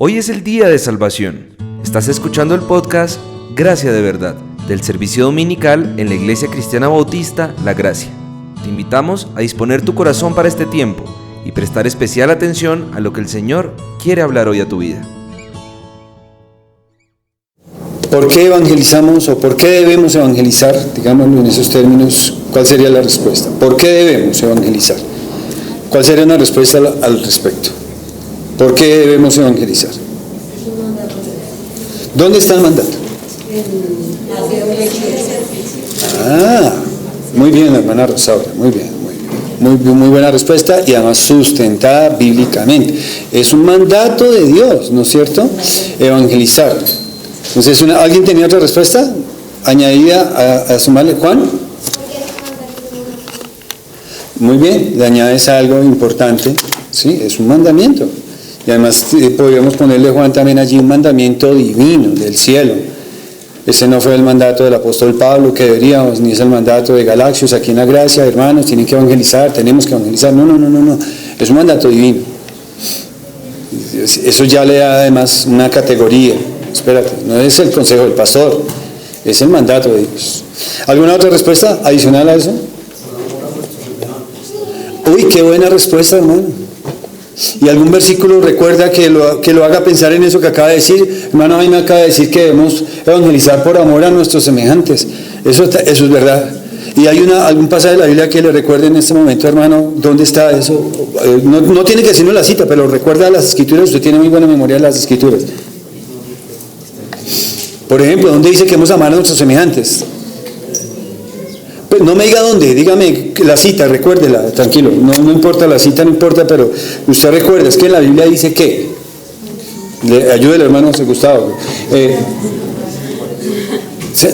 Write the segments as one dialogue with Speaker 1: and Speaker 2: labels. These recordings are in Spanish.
Speaker 1: Hoy es el día de salvación. Estás escuchando el podcast Gracia de Verdad, del servicio dominical en la Iglesia Cristiana Bautista La Gracia. Te invitamos a disponer tu corazón para este tiempo y prestar especial atención a lo que el Señor quiere hablar hoy a tu vida.
Speaker 2: ¿Por qué evangelizamos o por qué debemos evangelizar? Digámoslo en esos términos, ¿cuál sería la respuesta? ¿Por qué debemos evangelizar? ¿Cuál sería una respuesta al respecto? ¿Por qué debemos evangelizar? ¿Dónde está el mandato? Muy bien, hermana Rosaura, muy bien. Muy buena respuesta y además sustentada bíblicamente. Es un mandato de Dios, ¿no es cierto? Evangelizar. Entonces, ¿alguien tenía otra respuesta? Añadida a sumarle, Juan. Muy bien, le añades algo importante, ¿sí? Es un mandamiento. Y además podríamos ponerle, Juan, también allí un mandamiento divino del cielo. Ese no fue el mandato del apóstol Pablo que deberíamos, ni es el mandato de Galaxios aquí en la Gracia, hermanos, tienen que evangelizar, tenemos que evangelizar. No. Es un mandato divino. Eso ya le da además una categoría. Espérate, no es el consejo del pastor, es el mandato de Dios. ¿Alguna otra respuesta adicional a eso? Uy, qué buena respuesta, hermano. ¿Y algún versículo recuerda que lo haga pensar en eso que acaba de decir? Hermano, a mí me acaba de decir que debemos evangelizar por amor a nuestros semejantes. Eso es verdad. ¿Y hay algún pasaje de la Biblia que le recuerde en este momento, hermano? ¿Dónde está eso? No tiene que decirnos la cita, pero recuerda las Escrituras. Usted tiene muy buena memoria de las Escrituras. Por ejemplo, ¿dónde dice que hemos amado a nuestros semejantes? Pues no me diga dónde, dígame la cita, recuérdela, tranquilo, no importa la cita, no importa, pero usted recuerda, es que en la Biblia dice que, ayúdele hermano José Gustavo,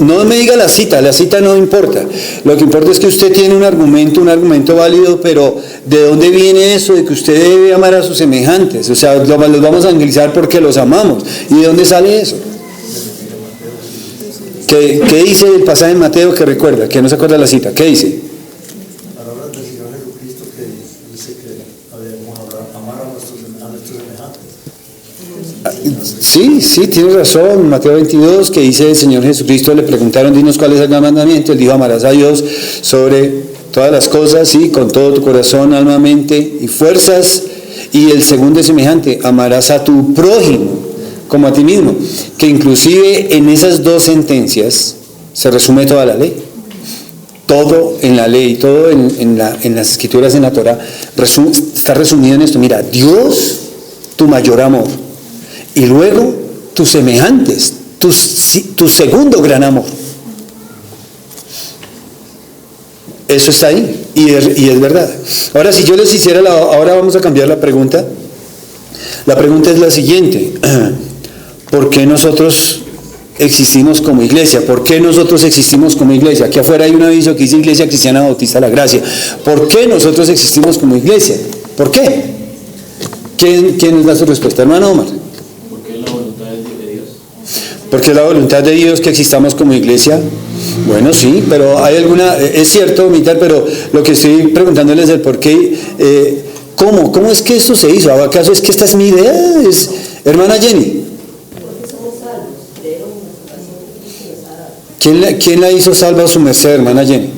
Speaker 2: no me diga la cita no importa, lo que importa es que usted tiene un argumento válido, pero ¿de dónde viene eso de que usted debe amar a sus semejantes? O sea, los vamos a evangelizar porque los amamos, ¿y de dónde sale eso? ¿Qué dice el pasaje en Mateo que recuerda? Que no se acuerda la cita. ¿Qué dice?
Speaker 3: Palabras del Señor Jesucristo que dice que debemos amar a nuestros semejantes.
Speaker 2: Sí, tiene razón. Mateo 22, que dice el Señor Jesucristo, le preguntaron, dinos cuál es el gran mandamiento. Él dijo, amarás a Dios sobre todas las cosas, sí, con todo tu corazón, alma, mente y fuerzas. Y el segundo es semejante, amarás a tu prójimo como a ti mismo, que inclusive en esas dos sentencias se resume toda la ley. Todo en la ley, todo en las Escrituras, en la Torah, está resumido en esto. Mira, Dios, tu mayor amor, y luego tus semejantes, tu segundo gran amor. Eso está ahí, y es verdad. Ahora, si yo les hiciera ahora vamos a cambiar la pregunta. La pregunta es la siguiente: ¿por qué nosotros existimos como iglesia? ¿Por qué nosotros existimos como iglesia? Aquí afuera hay un aviso que dice Iglesia Cristiana Bautista La Gracia. ¿Por qué nosotros existimos como iglesia? ¿Por qué? ¿Quién nos da su respuesta? Hermano Omar.
Speaker 3: Porque es la voluntad de Dios.
Speaker 2: ¿Porque es la voluntad de Dios que existamos como iglesia? Bueno, sí, pero hay es cierto, Mitar, pero lo que estoy preguntándoles es el por qué, ¿cómo es que eso se hizo? ¿Acaso es que esta es mi idea? Hermana Jenny. ¿Quién la hizo salva a su merced, hermana Jenny?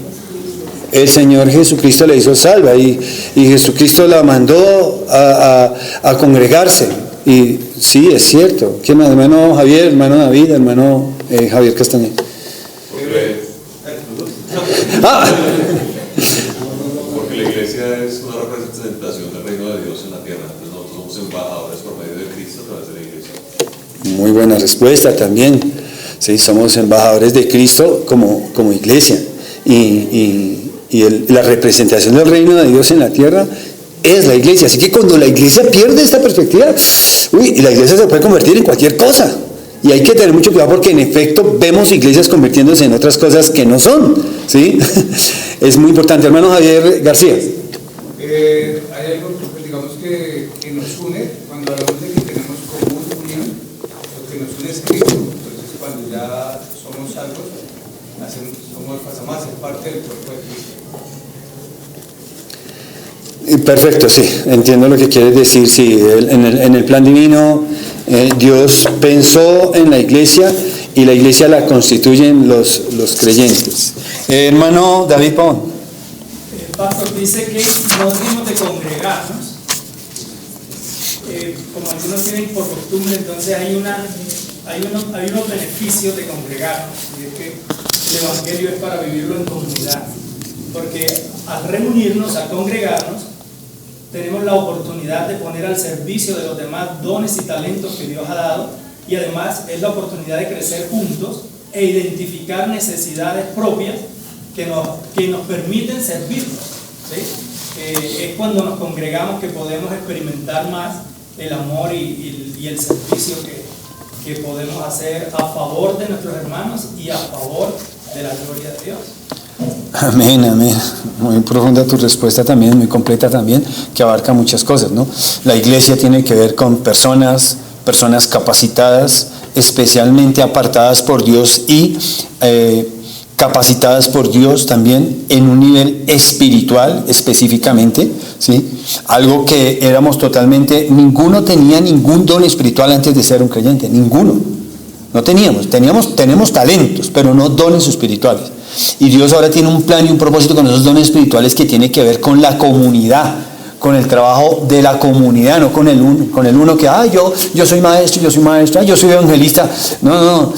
Speaker 2: El Señor Jesucristo la hizo salva y Jesucristo la mandó a congregarse. Y sí, es cierto. ¿Quién más? Hermano Javier, hermano David, hermano Javier Castañeda.
Speaker 4: Porque la iglesia es una representación del reino de Dios en la tierra. Entonces nosotros somos embajadores por medio de Cristo a través de la iglesia.
Speaker 2: Muy buena respuesta también. Sí, somos embajadores de Cristo como iglesia. La representación del reino de Dios en la tierra es la iglesia. Así que cuando la iglesia pierde esta perspectiva, la iglesia se puede convertir en cualquier cosa. Y hay que tener mucho cuidado porque en efecto vemos iglesias convirtiéndose en otras cosas que no son, ¿sí? Es muy importante. Hermano Javier García.
Speaker 5: Hay algo, digamos, que nos une cuando hablamos de que tenemos común unión, lo que nos une es Cristo. Entonces, cuando ya somos salvos, pasamos a ser parte del cuerpo de Cristo.
Speaker 2: Perfecto, sí, entiendo lo que quieres decir. Sí, en el plan divino Dios pensó en la iglesia y la iglesia la constituyen los creyentes. Hermano David Pavón.
Speaker 6: El pastor dice que no debemos de congregarnos, como algunos tienen por costumbre. Entonces hay unos beneficios de congregarnos, y es que el Evangelio es para vivirlo en comunidad, porque al reunirnos, al congregarnos, tenemos la oportunidad de poner al servicio de los demás dones y talentos que Dios ha dado, y además es la oportunidad de crecer juntos e identificar necesidades propias que nos permiten servirnos, ¿sí? Es cuando nos congregamos que podemos experimentar más el amor y el servicio que podemos hacer a favor de nuestros hermanos y a favor de la gloria de Dios.
Speaker 2: Amén, amén. Muy profunda tu respuesta también, muy completa también, que abarca muchas cosas, ¿no? La iglesia tiene que ver con personas capacitadas, especialmente apartadas por Dios y capacitadas por Dios también en un nivel espiritual específicamente, ¿sí? Algo que éramos totalmente, ninguno tenía ningún don espiritual antes de ser un creyente, ninguno. No tenemos talentos, pero no dones espirituales. Y Dios ahora tiene un plan y un propósito con esos dones espirituales que tiene que ver con la comunidad, con el trabajo de la comunidad, no con el uno que, yo soy maestro, yo soy maestra, yo soy evangelista. No.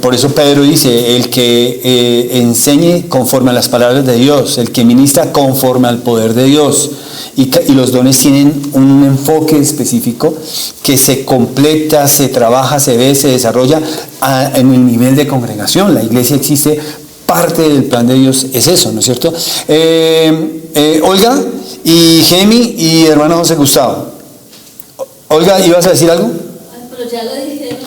Speaker 2: Por eso Pedro dice, el que enseñe conforme a las palabras de Dios, el que ministra conforme al poder de Dios. Y los dones tienen un enfoque específico que se completa, se trabaja, se ve, se desarrolla en el nivel de congregación. La iglesia existe, parte del plan de Dios es eso, ¿no es cierto? Olga y Gemi y hermano José Gustavo. Olga, ¿ibas a decir algo?
Speaker 7: Pero ya lo dijeron.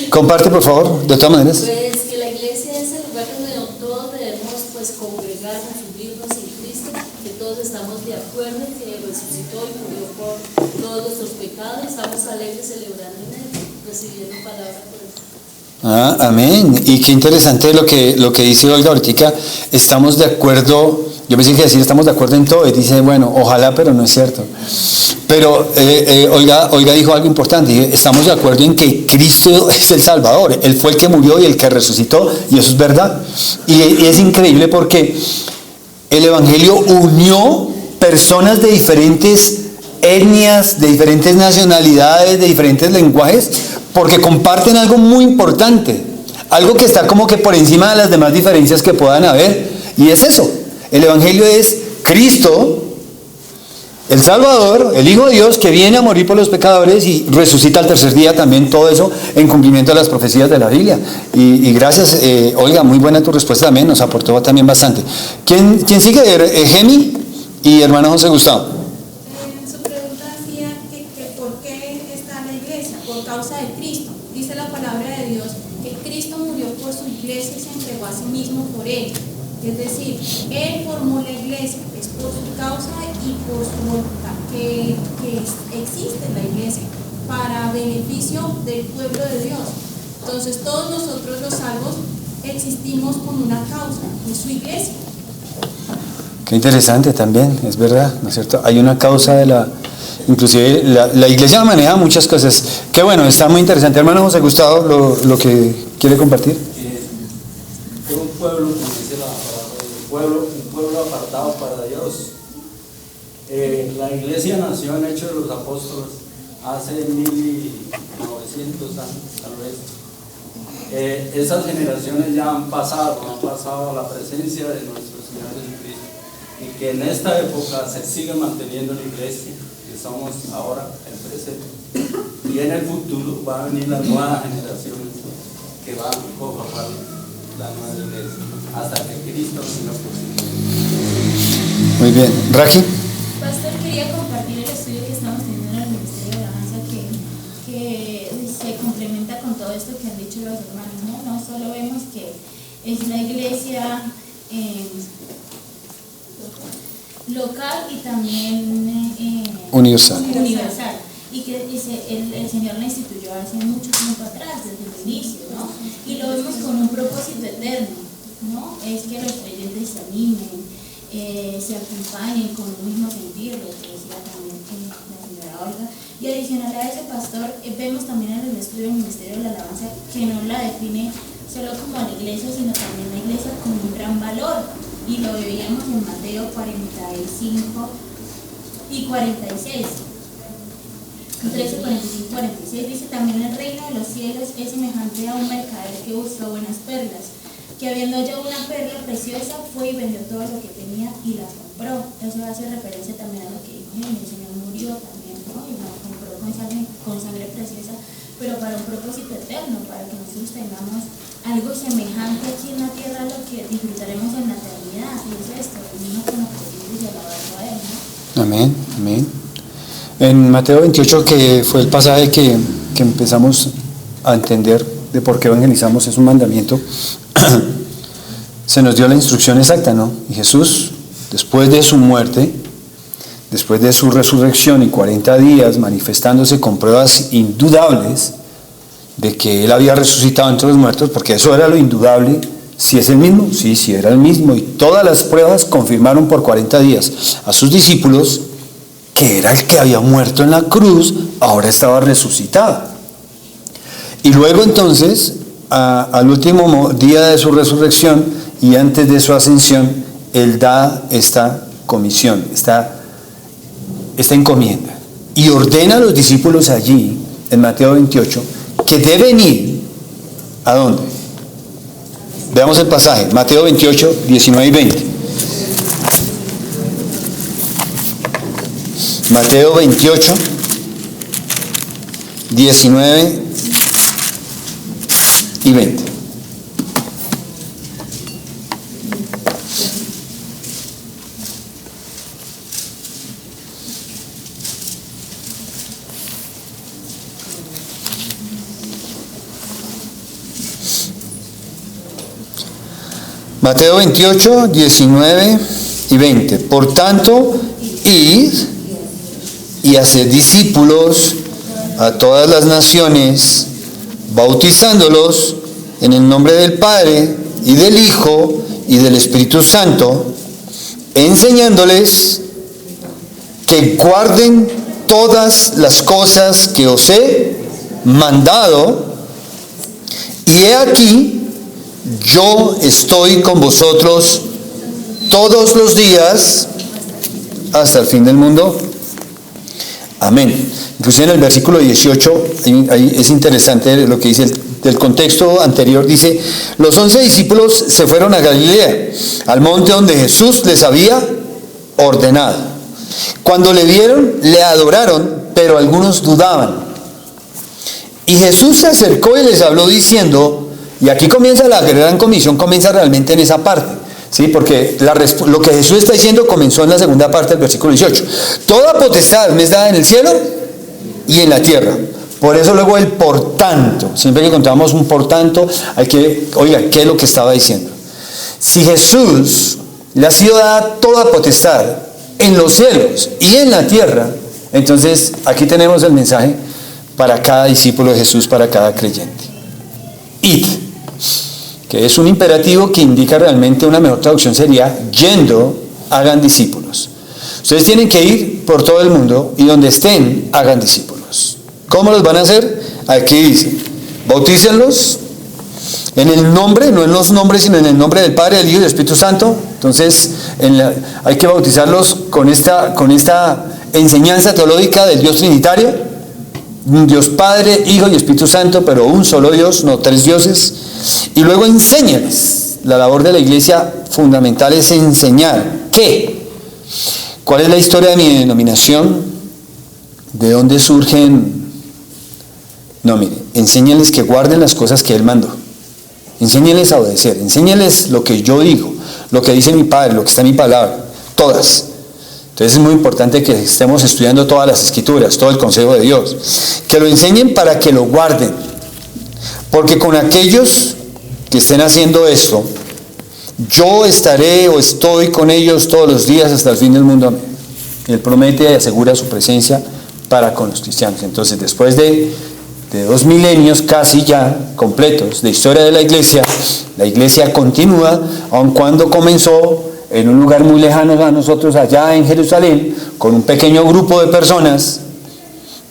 Speaker 2: Comparte, por favor, de todas maneras.
Speaker 7: Pues que la iglesia es el lugar donde todos debemos congregarnos, unirnos en Cristo, que todos estamos de acuerdo en que resucitó y murió por todos nuestros pecados, estamos alegres celebrando en él, recibiendo palabra por él.
Speaker 2: Amén. Y qué interesante lo que dice Olga ahorita. Estamos de acuerdo. Yo pensé que decir estamos de acuerdo en todo. Y dice, bueno, ojalá, pero no es cierto. Pero Olga dijo algo importante. Estamos de acuerdo en que Cristo es el Salvador. Él fue el que murió y el que resucitó. Y eso es verdad. Y es increíble porque el Evangelio unió personas de diferentes etnias, de diferentes nacionalidades, de diferentes lenguajes, porque comparten algo muy importante, algo que está como que por encima de las demás diferencias que puedan haber, y es eso. El Evangelio es Cristo, el Salvador, el Hijo de Dios, que viene a morir por los pecadores y resucita al tercer día, también todo eso en cumplimiento de las profecías de la Biblia. Y gracias, Olga, muy buena tu respuesta también, nos aportó también bastante. ¿Quién sigue? Gemi y hermano José Gustavo.
Speaker 8: Su pregunta decía que ¿por qué está la iglesia? Por causa de Cristo. Dice la palabra de Dios que Cristo murió por su iglesia y se entregó a sí mismo por ella. Es decir, Él formó la iglesia, es por su causa y por su voluntad que existe la iglesia, para beneficio del pueblo de Dios. Entonces todos nosotros los salvos existimos con una causa, en su iglesia.
Speaker 2: Qué interesante también, es verdad, ¿no es cierto? Hay una causa inclusive la iglesia maneja muchas cosas. Qué bueno, está muy interesante. Hermano José Gustavo, lo que quiere compartir.
Speaker 3: Fue un pueblo, como dice la palabra, un pueblo apartado para Dios. La iglesia nació en Hechos de los Apóstoles hace 1900 años, tal vez. Esas generaciones ya han pasado a la presencia de nuestro Señor Jesucristo, y que en esta época se sigue manteniendo la iglesia, que somos ahora el presente, y en el futuro van a venir las nuevas generaciones que van a conformar la nueva iglesia hasta que Cristo venga por sí.
Speaker 2: Muy bien, Raji.
Speaker 9: Pastor, quería compartir el estudio que estamos teniendo en el Ministerio de Alabanza que se complementa con todo esto que han dicho los hermanos, ¿no? No solo vemos que es la iglesia local y también universal. Y que el Señor la instituyó hace mucho tiempo atrás, desde el inicio, ¿no? Y lo vemos con un propósito eterno, ¿no? Es que los creyentes se animen, se acompañen con un mismo sentir, lo que decía también la señora Olga. Y adicional a ese, pastor, vemos también en el estudio del ministerio de la alabanza, que no la define solo como la iglesia, sino también la iglesia como un gran valor. Y lo veíamos en Mateo 45 y 46. 13, 45, 46 dice: también el reino de los cielos es semejante a un mercader que busca buenas perlas, que habiendo hallado una perla preciosa fue y vendió todo lo que tenía y la compró. Eso hace referencia también a lo que dijo el Señor murió también, ¿no? Y la compró con sangre preciosa, pero para un propósito eterno, para que nosotros tengamos algo semejante aquí en la tierra a lo que disfrutaremos en la eternidad. Y es esto, el mismo con lo que Jesús y alabarlo a él, ¿no?
Speaker 2: Amén, amén. En Mateo 28, que fue el pasaje que empezamos a entender de por qué evangelizamos, es un mandamiento, se nos dio la instrucción exacta, ¿no? Y Jesús, después de su muerte, después de su resurrección y 40 días manifestándose con pruebas indudables de que Él había resucitado entre los muertos, porque eso era lo indudable. ¿Si es el mismo? Sí, sí era el mismo, y todas las pruebas confirmaron por 40 días a sus discípulos que era el que había muerto en la cruz, ahora estaba resucitado. Y luego entonces, al último día de su resurrección y antes de su ascensión, Él da esta comisión, esta encomienda, y ordena a los discípulos allí, en Mateo 28, que deben ir, ¿a dónde? Veamos el pasaje, Mateo 28, 19 y 20. Mateo 28, 19 y 20. Mateo 28, 19 y 20. Por tanto, id y haced discípulos a todas las naciones, bautizándolos en el nombre del Padre y del Hijo y del Espíritu Santo, enseñándoles que guarden todas las cosas que os he mandado, y he aquí, yo estoy con vosotros todos los días hasta el fin del mundo. Amén. Inclusive en el versículo 18, ahí es interesante lo que dice del contexto anterior. Dice: los 11 discípulos se fueron a Galilea, al monte donde Jesús les había ordenado. Cuando le vieron, le adoraron, pero algunos dudaban. Y Jesús se acercó y les habló diciendo, y aquí comienza la gran comisión, comienza realmente en esa parte, ¿sí? Porque lo que Jesús está diciendo comenzó en la segunda parte del versículo 18. Toda potestad me es dada en el cielo y en la tierra. Por eso luego el por tanto, siempre que encontramos un por tanto, hay que, oiga, ¿qué es lo que estaba diciendo? Si Jesús le ha sido dada toda potestad en los cielos y en la tierra, entonces aquí tenemos el mensaje para cada discípulo de Jesús, para cada creyente. Id, que es un imperativo que indica realmente, una mejor traducción sería: yendo, hagan discípulos. Ustedes tienen que ir por todo el mundo y donde estén, hagan discípulos. ¿Cómo los van a hacer? Aquí dice: bautícenlos en el nombre, no en los nombres, sino en el nombre del Padre, del Hijo y del Espíritu Santo. Entonces, hay que bautizarlos con esta enseñanza teológica del Dios Trinitario. Un Dios Padre, Hijo y Espíritu Santo, pero un solo Dios, no tres dioses. Y luego enséñales. La labor de la iglesia fundamental es enseñar. ¿Qué? ¿Cuál es la historia de mi denominación? ¿De dónde surgen? No, mire, enséñales que guarden las cosas que Él mandó. Enséñales a obedecer. Enséñales lo que yo digo, lo que dice mi Padre, lo que está en mi palabra. Todas. Entonces es muy importante que estemos estudiando todas las escrituras, todo el consejo de Dios. Que lo enseñen para que lo guarden. Porque con aquellos que estén haciendo esto, yo estaré o estoy con ellos todos los días hasta el fin del mundo. Amén. Él promete y asegura su presencia para con los cristianos. Entonces, después de 2 milenios casi ya completos de historia de la iglesia continúa, aun cuando comenzó en un lugar muy lejano a nosotros, allá en Jerusalén, con un pequeño grupo de personas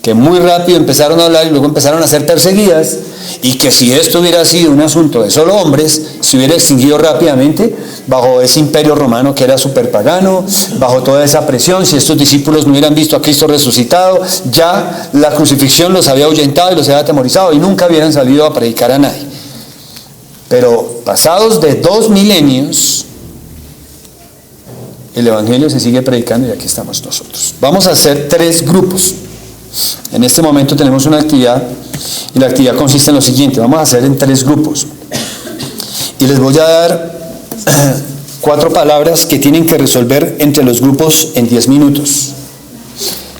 Speaker 2: que muy rápido empezaron a hablar y luego empezaron a ser perseguidas, y que si esto hubiera sido un asunto de solo hombres, se hubiera extinguido rápidamente bajo ese imperio romano que era súper pagano, bajo toda esa presión. Si estos discípulos no hubieran visto a Cristo resucitado, ya la crucifixión los había ahuyentado y los había atemorizado y nunca hubieran salido a predicar a nadie. Pero pasados de 2 milenios, el Evangelio se sigue predicando y aquí estamos nosotros. Vamos a hacer 3 grupos. En este momento tenemos una actividad y la actividad consiste en lo siguiente: vamos a hacer en 3 grupos y les voy a dar 4 palabras que tienen que resolver entre los grupos en 10 minutos.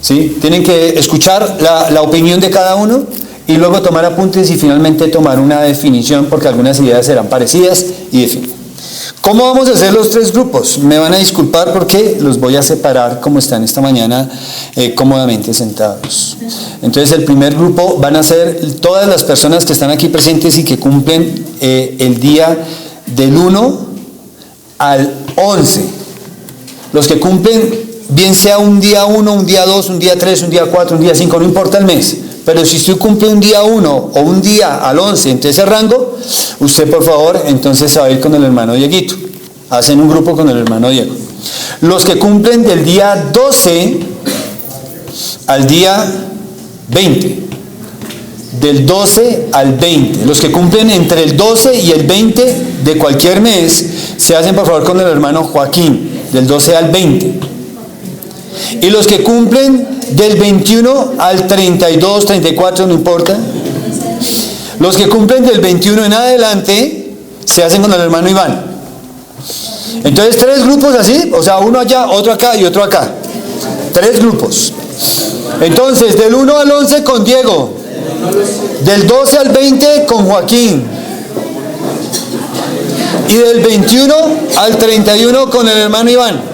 Speaker 2: ¿Sí? Tienen que escuchar la opinión de cada uno y luego tomar apuntes y finalmente tomar una definición, porque algunas ideas serán parecidas y definidas. ¿Cómo vamos a hacer los 3 grupos? Me van a disculpar porque los voy a separar como están esta mañana, cómodamente sentados. Entonces el primer grupo van a ser todas las personas que están aquí presentes y que cumplen el día del 1 al 11. Los que cumplen, bien sea un día 1, un día 2, un día 3, un día 4, un día 5, no importa el mes. Pero si usted cumple un día 1 o un día al 11 entre ese rango, usted por favor entonces se va a ir con el hermano Dieguito. Hacen un grupo con el hermano Diego. Los que cumplen del día 12 al día 20. Del 12 al 20. Los que cumplen entre el 12 y el 20 de cualquier mes, se hacen por favor con el hermano Joaquín, del 12 al 20. Y los que cumplen del 21 al 32, 34, no importa. Los que cumplen del 21 en adelante, se hacen con el hermano Iván. Entonces 3 grupos así, o sea, uno allá, otro acá y otro acá. 3 grupos. Entonces, del 1 al 11 con Diego. Del 12 al 20 con Joaquín. Y del 21 al 31 con el hermano Iván.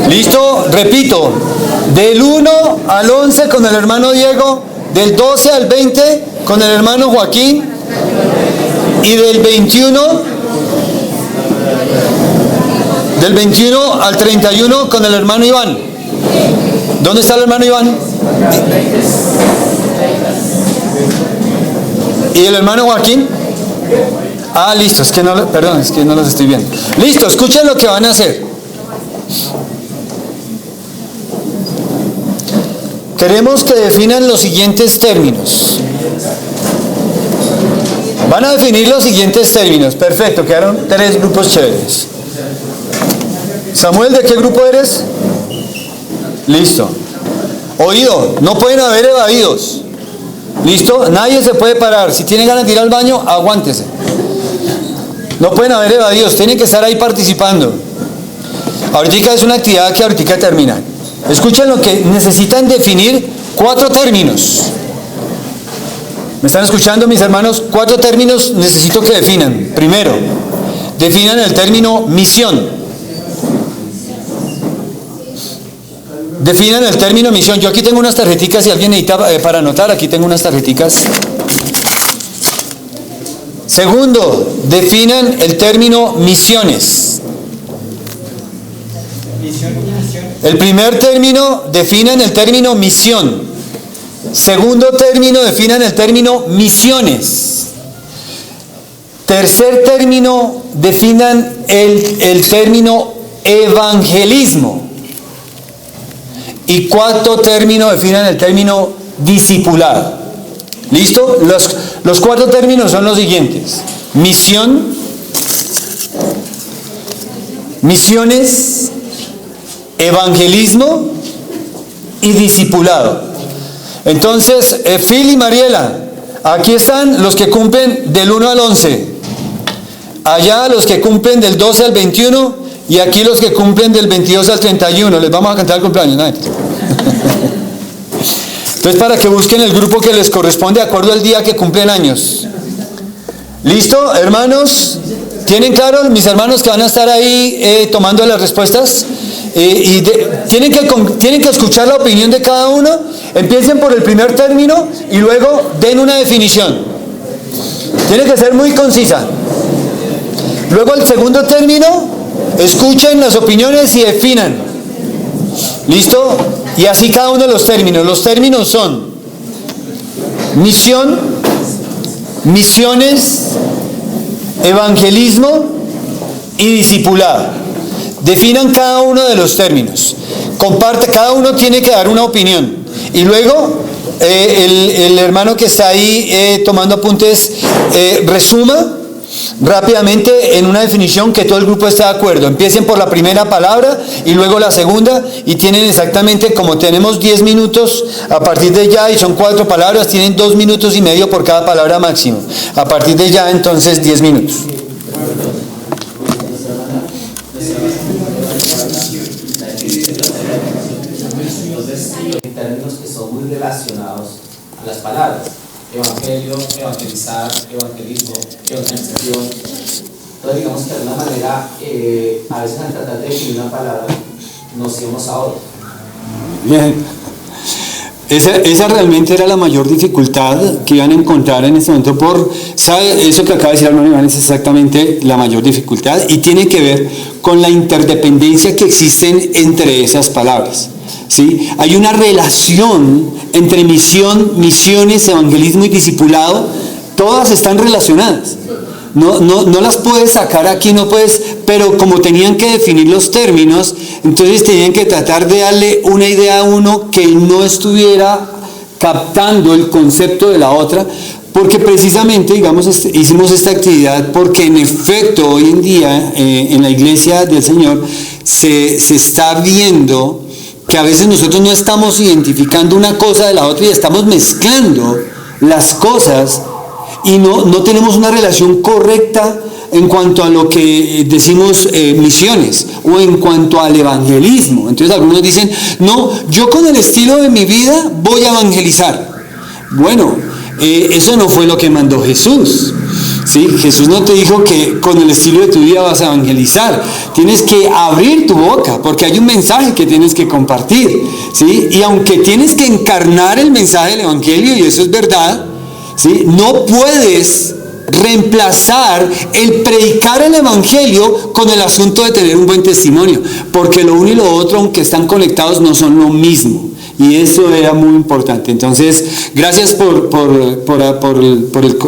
Speaker 2: ¿Listo? Repito, del 1 al 11 con el hermano Diego, del 12 al 20 con el hermano Joaquín y del 21 al 31 con el hermano Iván. ¿Dónde está el hermano Iván? ¿Y el hermano Joaquín? Ah, listo, es que no los estoy viendo. Listo, escuchen lo que van a hacer. Queremos que definan los siguientes términos. Van a definir los siguientes términos. Perfecto, quedaron 3 grupos chéveres. Samuel, ¿de qué grupo eres? Listo. Oído, no pueden haber evadidos. ¿Listo? Nadie se puede parar. Si tiene ganas de ir al baño, aguántese. No pueden haber evadidos, tienen que estar ahí participando. Ahorita es una actividad que ahorita termina. Escuchen lo que necesitan definir: 4 términos. ¿Me están escuchando, mis hermanos? 4 términos necesito que definan. Primero, definan el término misión. Definan el término misión. Yo aquí tengo unas tarjeticas, si alguien necesita para anotar, aquí tengo unas tarjeticas. Segundo, definan el término misiones. El primer término, definan el término misión. Segundo término, definan el término misiones. Tercer término, definan el término evangelismo. Y cuarto término, definan el término discipulado. ¿Listo? Los 4 términos son los siguientes: misión, misiones, evangelismo y discipulado. Entonces, Phil y Mariela, aquí están los que cumplen del 1 al 11. Allá los que cumplen del 12 al 21. Y aquí los que cumplen del 22 al 31. Les vamos a cantar el cumpleaños, ¿no? Entonces, para que busquen el grupo que les corresponde de acuerdo al día que cumplen años. ¿Listo, hermanos? ¿Tienen claro, mis hermanos, que van a estar ahí tomando las respuestas? Tienen que escuchar la opinión de cada uno. Empiecen por el primer término y luego den una definición. Tiene que ser muy concisa. Luego el segundo término, escuchen las opiniones y definan. ¿Listo? Y así cada uno de los términos. Los términos son misión, misiones, evangelismo y discipulado. Definan cada uno de los términos. Cada uno tiene que dar una opinión. Y luego el hermano que está ahí tomando apuntes resuma rápidamente en una definición que todo el grupo esté de acuerdo. Empiecen por la primera palabra y luego la segunda, y tienen exactamente, como tenemos 10 minutos a partir de ya y son 4 palabras, tienen 2 minutos y medio por cada palabra máximo. A partir de ya, entonces 10 minutos.
Speaker 10: En términos que son muy relacionados a las palabras: evangelio, evangelizar, evangelismo, evangelización. Entonces, digamos que de alguna manera, a veces al tratar de definir una palabra, nos íbamos a otra.
Speaker 2: Bien. Esa realmente era la mayor dificultad que iban a encontrar en este momento. ¿Sabe? Eso que acaba de decir el hermano Iván es exactamente la mayor dificultad y tiene que ver con la interdependencia que existen entre esas palabras. ¿Sí? Hay una relación entre misión, misiones, evangelismo y discipulado. Todas están relacionadas. No las puedes sacar aquí, no puedes, pero como tenían que definir los términos, entonces tenían que tratar de darle una idea a uno que no estuviera captando el concepto de la otra, porque precisamente, digamos, hicimos esta actividad porque en efecto hoy en día en la iglesia del Señor se está viendo que a veces nosotros no estamos identificando una cosa de la otra y estamos mezclando las cosas y no tenemos una relación correcta en cuanto a lo que decimos misiones o en cuanto al evangelismo. Entonces algunos dicen, no, yo con el estilo de mi vida voy a evangelizar. Bueno, eso no fue lo que mandó Jesús. ¿Sí? Jesús no te dijo que con el estilo de tu vida vas a evangelizar. Tienes que abrir tu boca porque hay un mensaje que tienes que compartir, ¿sí? Y aunque tienes que encarnar el mensaje del evangelio, y eso es verdad, ¿sí? No puedes reemplazar el predicar el evangelio con el asunto de tener un buen testimonio, porque lo uno y lo otro, aunque están conectados, no son lo mismo. Y eso era muy importante. Entonces, gracias por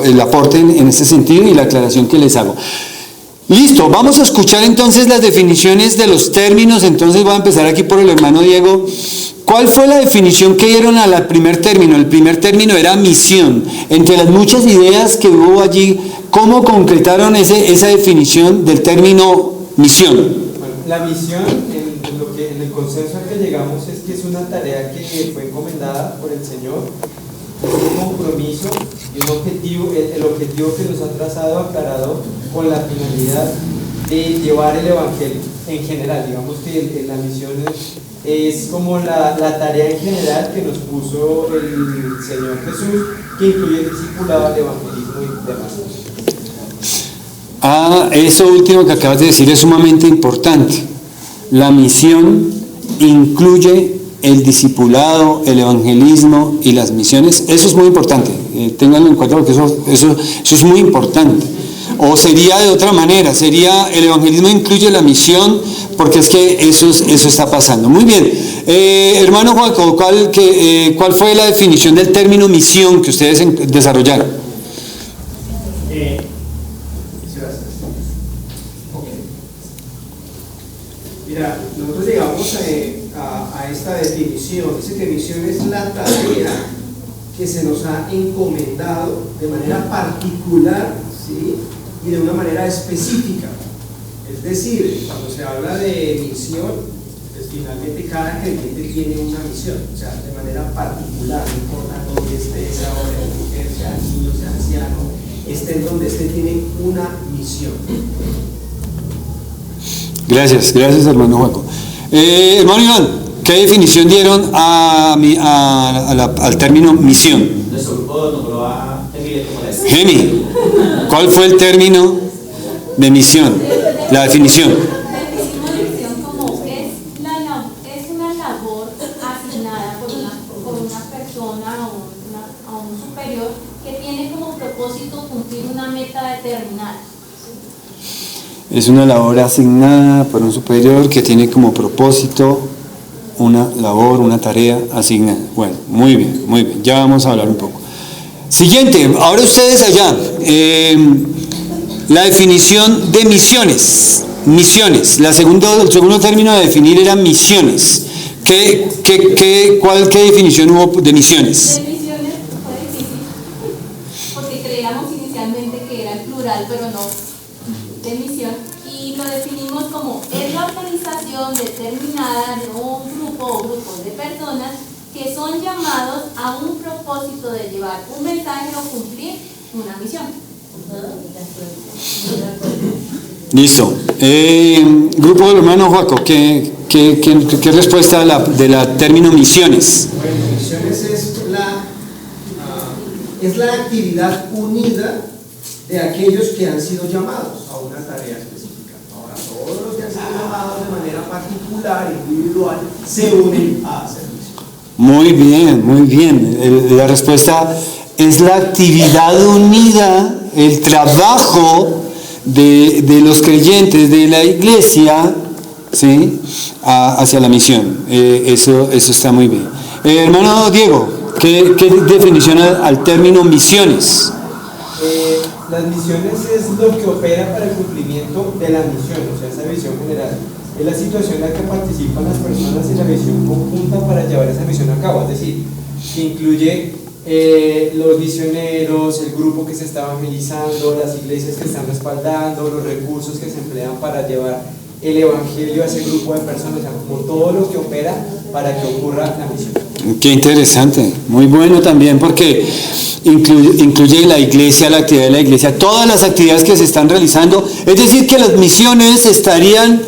Speaker 2: el aporte en este sentido y la aclaración que les hago. Listo, vamos a escuchar entonces las definiciones de los términos. Entonces voy a empezar aquí por el hermano Diego. ¿Cuál fue la definición que dieron al primer término? El primer término era misión. Entre las muchas ideas que hubo allí, ¿cómo concretaron esa definición del término misión?
Speaker 11: Bueno, la misión, en el consenso al que llegamos, es que es una tarea que fue encomendada por el Señor, un compromiso y un objetivo, el objetivo que nos ha trazado, aclarado, con la finalidad de llevar el Evangelio en general. Digamos que la misión es como la tarea en general que nos puso el Señor Jesús, que incluye el discipulado, el evangelismo y demás.
Speaker 2: Eso último que acabas de decir es sumamente importante. La misión incluye el discipulado, el evangelismo y las misiones. Eso es muy importante, ténganlo en cuenta porque eso es muy importante. O sería de otra manera, sería el evangelismo incluye la misión, porque es que eso está pasando. Muy bien, hermano Juaco, ¿cuál fue la definición del término misión que ustedes desarrollaron?
Speaker 11: Mira, nosotros llegamos a esta definición. Dice que misión es la tarea que se nos ha encomendado de manera particular, ¿sí? Y de una manera específica. Es decir, cuando se habla de misión, pues finalmente cada creyente tiene una misión, o sea, de manera particular, no importa dónde esté, sea hombre o mujer, sea niño, sea anciano, esté en donde esté, tiene una misión.
Speaker 2: Gracias hermano Juaco. Hermano Iván, ¿qué definición dieron al término misión?
Speaker 10: Nuestro grupo nombró a Emile como la
Speaker 2: Geni, ¿cuál fue el término de misión? La definición.
Speaker 8: Definimos misión como es una labor asignada por una persona o un superior que tiene como propósito cumplir una meta determinada.
Speaker 2: Es una labor asignada por un superior que tiene como propósito una labor, una tarea asignada. Bueno, muy bien, ya vamos a hablar un poco. Siguiente, ahora ustedes allá, la definición de misiones, el segundo término de definir era misiones. ¿Qué definición hubo de misiones?
Speaker 8: De misiones fue difícil, porque creíamos inicialmente que era el plural, pero no, de misión, y lo definimos como es la organización determinada de un grupo o grupos de personas que son llamados a un propósito de llevar un mensaje o cumplir una misión.
Speaker 2: Listo. Grupo del hermano Joaco, ¿qué respuesta de la término misiones?
Speaker 11: Bueno, misiones es la actividad unida de aquellos que han sido llamados a una tarea específica. Ahora, todos los que han sido llamados de manera particular, individual, se unen a hacer misión.
Speaker 2: Muy bien. La respuesta es la actividad unida, el trabajo de los creyentes de la iglesia, ¿sí? Hacia la misión. Eso está muy bien. Hermano Diego, ¿qué definición al término misiones?
Speaker 11: Las misiones es lo que opera para el cumplimiento de la misión, o sea, esa visión general. Es la situación en la que participan las personas en la visión conjunta para llevar esa misión a cabo, es decir, que incluye los misioneros, el grupo que se está evangelizando, las iglesias que están respaldando, los recursos que se emplean para llevar el evangelio a ese grupo de personas, o sea, como todo lo que opera para que ocurra la misión.
Speaker 2: Qué interesante, muy bueno también porque incluye la iglesia, la actividad de la iglesia, todas las actividades que se están realizando, es decir que las misiones estarían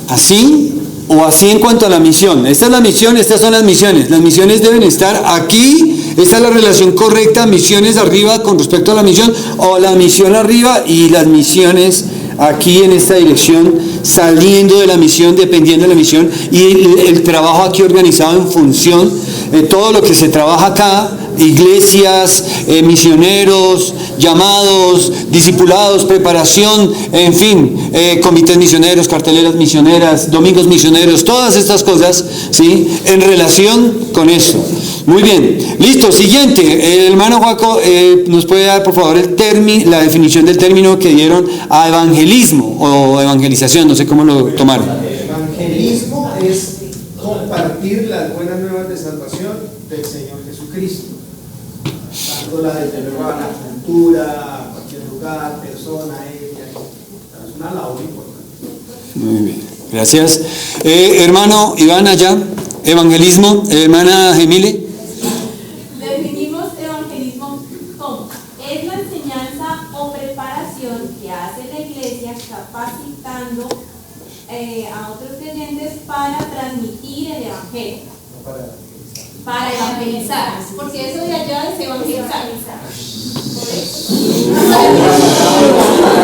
Speaker 2: así o así en cuanto a la misión. Esta es la misión, estas son las misiones deben estar aquí, esta es la relación correcta, misiones arriba con respecto a la misión, o la misión arriba y las misiones aquí en esta dirección, saliendo de la misión, dependiendo de la misión, y el trabajo aquí organizado en función de todo lo que se trabaja acá, iglesias, misioneros, llamados, discipulados, preparación, en fin, comités misioneros, carteleras misioneras, domingos misioneros, todas estas cosas, ¿sí? En relación con eso. Muy bien, listo, siguiente, el hermano Joaco nos puede dar por favor la definición del término que dieron a evangelismo o evangelización, no sé cómo lo tomaron.
Speaker 11: Evangelismo es compartir las buenas nuevas de salvación del Señor Jesucristo, dándola desde luego a la cultura, a cualquier lugar, persona, etnia, es una labor importante.
Speaker 2: Muy bien, gracias. Hermano Iván allá, evangelismo, hermana Gemile.
Speaker 8: Definimos evangelismo como es la enseñanza o preparación que hace la iglesia capacitando a otros creyentes para transmitir el evangelio. Para evangelizar, porque eso de allá es evangelizar.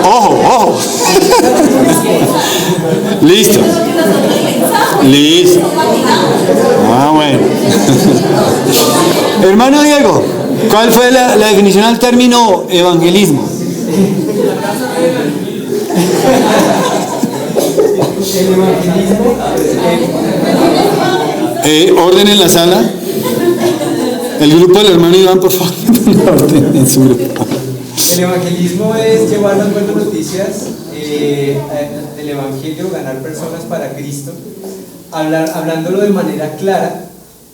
Speaker 2: Ojo. Listo. Bueno. Hermano Diego, ¿cuál fue la definición al término evangelismo?
Speaker 11: El evangelismo,
Speaker 2: orden en la sala. El grupo del hermano Iván, por favor, orden en su grupo.
Speaker 11: el evangelismo es llevar las buenas noticias del evangelio, ganar personas para Cristo, hablándolo de manera clara,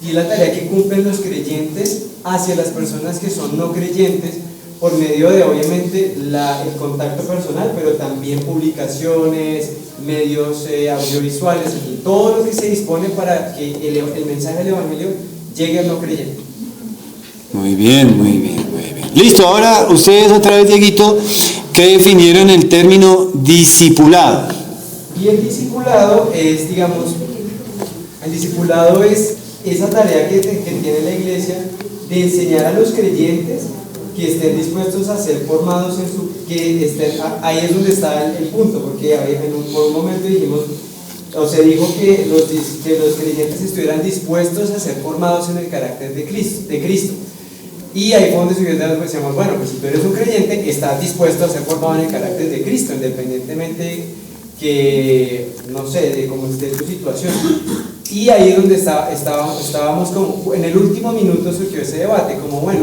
Speaker 11: y es la tarea que cumplen los creyentes hacia las personas que son no creyentes, por medio de obviamente el contacto personal, pero también publicaciones, medios audiovisuales, y todo lo que se dispone para que el mensaje del evangelio llegue al no creyente.
Speaker 2: Muy bien. Listo, ahora ustedes otra vez, Dieguito, ¿qué definieron el término discipulado?
Speaker 11: Y el discipulado es, digamos, El discipulado es esa tarea que tiene la iglesia de enseñar a los creyentes que estén dispuestos a ser formados ahí es donde está el punto, porque por un momento dijimos, o se dijo que los creyentes estuvieran dispuestos a ser formados en el carácter de Cristo. Y ahí fue donde subió el dedo, pues decíamos, bueno, pues si tú eres un creyente, estás dispuesto a ser formado en el carácter de Cristo, independientemente que, no sé, de cómo esté tu situación. Y ahí es donde estábamos como, en el último minuto surgió ese debate, como bueno,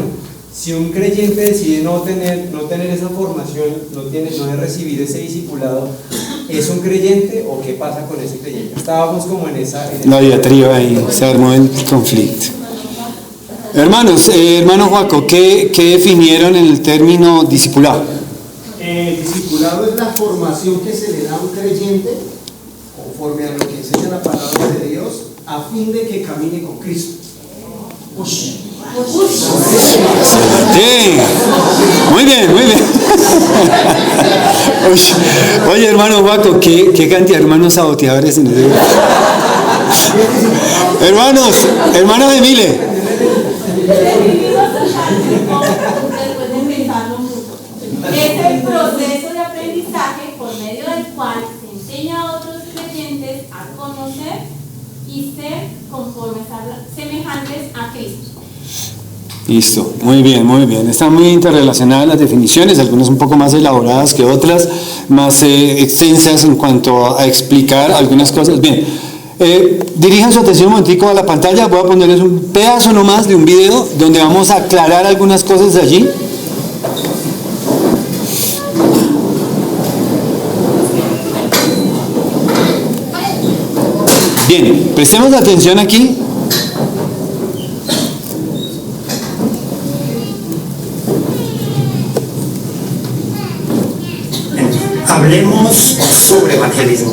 Speaker 11: si un creyente decide no tener esa formación, no he recibido ese discipulado, ¿es un creyente o qué pasa con ese creyente? Estábamos como en esa...
Speaker 2: La diatriba ahí, se armó el conflicto. Hermanos, hermano Joaco, ¿qué definieron en el término discipulado?
Speaker 11: El discipulado es la formación que se le da a un creyente conforme a lo que enseña la palabra de Dios a fin de que camine con Cristo.
Speaker 2: Sí, muy bien, muy bien. Oye, hermano Joaco, ¿qué cantidad de hermanos saboteadores en el día? Hermanos de Mile.
Speaker 8: Es el proceso de aprendizaje por medio del cual se enseña a otros creyentes a conocer y ser semejantes a Cristo.
Speaker 2: Listo, muy bien, muy bien. Están muy interrelacionadas las definiciones, algunas un poco más elaboradas que otras, más extensas en cuanto a explicar algunas cosas. Bien, dirijan su atención un momentico a la pantalla, voy a ponerles un pedazo nomás de un video donde vamos a aclarar algunas cosas de allí. Bien, prestemos atención aquí.
Speaker 12: Hablemos sobre evangelismo.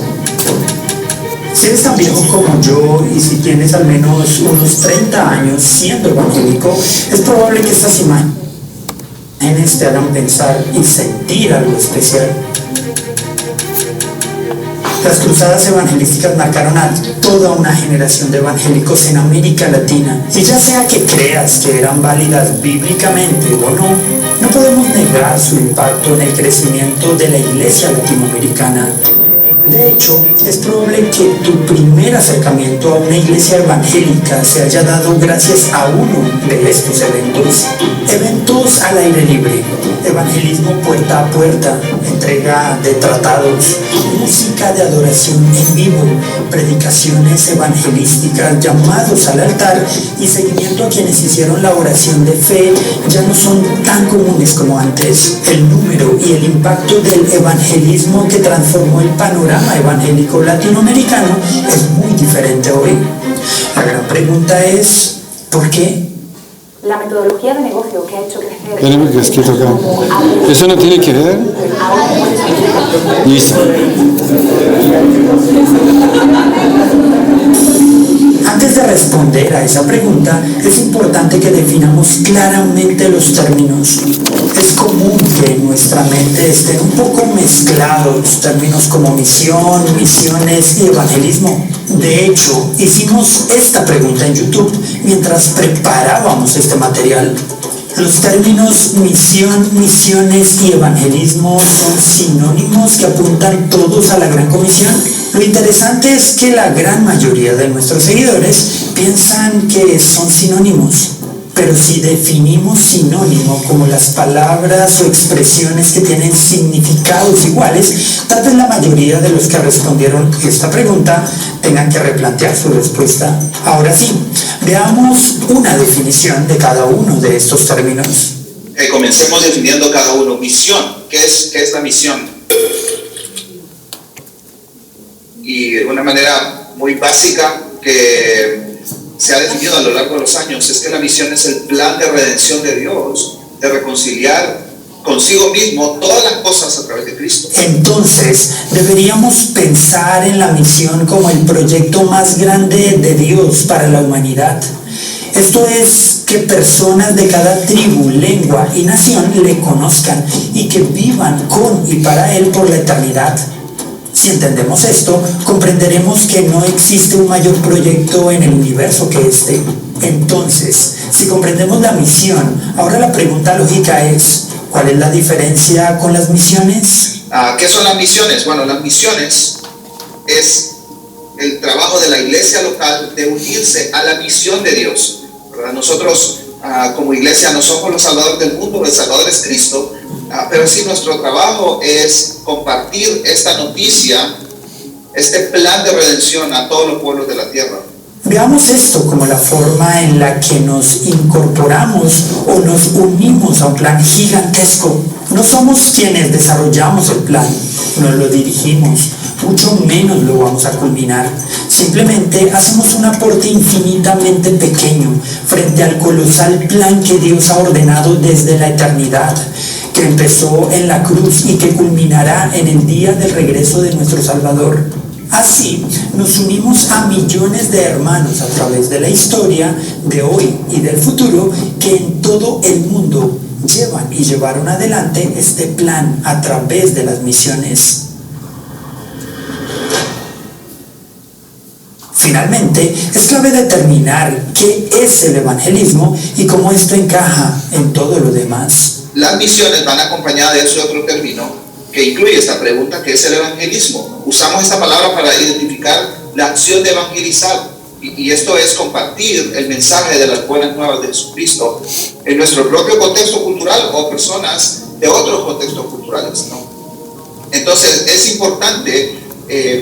Speaker 12: Si eres tan viejo como yo y si tienes al menos unos 30 años siendo evangélico, es probable que estas imágenes te hagan pensar y sentir algo especial. Las cruzadas evangelísticas marcaron a toda una generación de evangélicos en América Latina. Y ya sea que creas que eran válidas bíblicamente o no, no podemos negar su impacto en el crecimiento de la iglesia latinoamericana. De hecho, es probable que tu primer acercamiento a una iglesia evangélica se haya dado gracias a uno de estos eventos. Eventos al aire libre, evangelismo puerta a puerta, entrega de tratados, música de adoración en vivo, predicaciones evangelísticas, llamados al altar y seguimiento a quienes hicieron la oración de fe ya no son tan comunes como antes. El número y el impacto del evangelismo que transformó el panorama evangélico latinoamericano es muy diferente hoy. La gran pregunta es, ¿por qué?
Speaker 13: La metodología de negocio que ha hecho crecer...
Speaker 2: Espérame que es que toca. ¿Eso no tiene que ver? Listo.
Speaker 12: Antes de responder a esa pregunta, es importante que definamos claramente los términos. Es común que en nuestra mente estén un poco mezclados términos como misión, misiones y evangelismo. De hecho, hicimos esta pregunta en YouTube mientras preparábamos este material. Los términos misión, misiones y evangelismo son sinónimos que apuntan todos a la Gran Comisión. Lo interesante es que la gran mayoría de nuestros seguidores piensan que son sinónimos. Pero si definimos sinónimo como las palabras o expresiones que tienen significados iguales, tal vez la mayoría de los que respondieron esta pregunta tengan que replantear su respuesta. Ahora sí, veamos una definición de cada uno de estos términos.
Speaker 14: Comencemos definiendo cada uno. Misión. ¿Qué es la misión? Y de una manera muy básica que se ha definido a lo largo de los años, es que la misión es el plan de redención de Dios, de reconciliar consigo mismo todas las cosas a través de Cristo.
Speaker 12: Entonces, deberíamos pensar en la misión como el proyecto más grande de Dios para la humanidad. Esto es que personas de cada tribu, lengua y nación le conozcan y que vivan con y para Él por la eternidad. Si entendemos esto, comprenderemos que no existe un mayor proyecto en el universo que este. Entonces, si comprendemos la misión, ahora la pregunta lógica es, ¿cuál es la diferencia con las misiones?
Speaker 14: ¿Qué son las misiones? Bueno, las misiones es el trabajo de la iglesia local de unirse a la misión de Dios, ¿verdad? Nosotros como iglesia no somos los salvadores del mundo, el salvador es Cristo, pero sí nuestro trabajo es compartir esta noticia, este plan de redención a todos los pueblos de la tierra.
Speaker 12: Veamos esto como la forma en la que nos incorporamos o nos unimos a un plan gigantesco. No somos quienes desarrollamos el plan, no lo dirigimos, mucho menos lo vamos a culminar. Simplemente hacemos un aporte infinitamente pequeño frente al colosal plan que Dios ha ordenado desde la eternidad, que empezó en la cruz y que culminará en el día del regreso de nuestro Salvador. Así, nos unimos a millones de hermanos a través de la historia de hoy y del futuro que en todo el mundo llevan y llevaron adelante este plan a través de las misiones. Finalmente, es clave determinar qué es el evangelismo y cómo esto encaja en todo lo demás.
Speaker 14: Las misiones van acompañadas de ese otro término que incluye esta pregunta, que es el evangelismo. Usamos esta palabra para identificar la acción de evangelizar, y esto es compartir el mensaje de las buenas nuevas de Jesucristo en nuestro propio contexto cultural o personas de otros contextos culturales, ¿no? Entonces es importante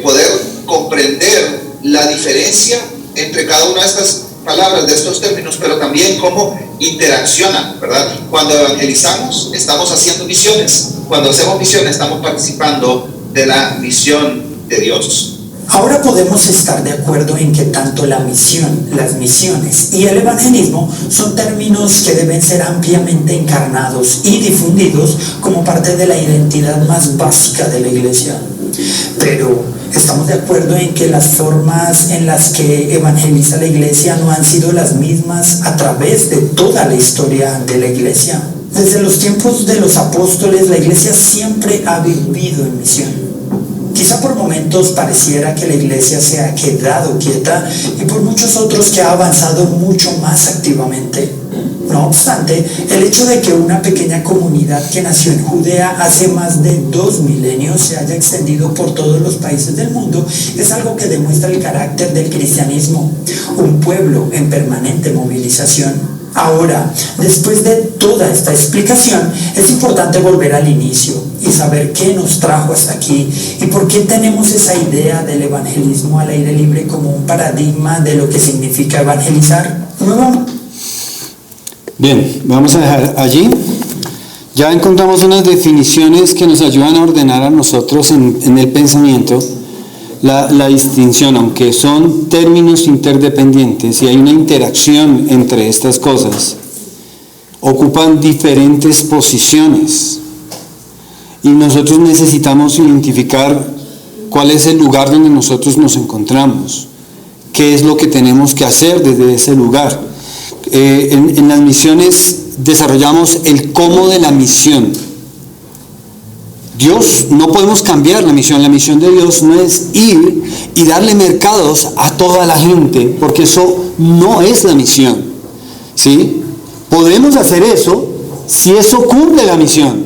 Speaker 14: poder comprender la diferencia entre cada una de estas palabras, de estos términos, pero también cómo interaccionan, ¿verdad? Cuando evangelizamos, estamos haciendo misiones. Cuando hacemos misiones, estamos participando de la misión de Dios.
Speaker 12: Ahora podemos estar de acuerdo en que tanto la misión, las misiones y el evangelismo son términos que deben ser ampliamente encarnados y difundidos como parte de la identidad más básica de la iglesia. Pero estamos de acuerdo en que las formas en las que evangeliza la iglesia no han sido las mismas a través de toda la historia de la iglesia. Desde los tiempos de los apóstoles, la iglesia siempre ha vivido en misión. Quizá por momentos pareciera que la iglesia se ha quedado quieta y por muchos otros que ha avanzado mucho más activamente. No obstante, el hecho de que una pequeña comunidad que nació en Judea hace más de 2 milenios se haya extendido por todos los países del mundo es algo que demuestra el carácter del cristianismo, un pueblo en permanente movilización. Ahora, después de toda esta explicación, es importante volver al inicio y saber qué nos trajo hasta aquí y por qué tenemos esa idea del evangelismo al aire libre como un paradigma de lo que significa evangelizar.
Speaker 15: Bien, vamos a dejar allí. Ya encontramos unas definiciones que nos ayudan a ordenar a nosotros en el pensamiento la distinción, aunque son términos interdependientes y hay una interacción entre estas cosas, ocupan diferentes posiciones y nosotros necesitamos identificar cuál es el lugar donde nosotros nos encontramos, qué es lo que tenemos que hacer desde ese lugar. En las misiones desarrollamos el cómo de la misión. Dios, no podemos cambiar la misión de Dios no es ir y darle mercados a toda la gente, porque eso no es la misión, ¿sí? Podemos hacer eso si eso cumple la misión,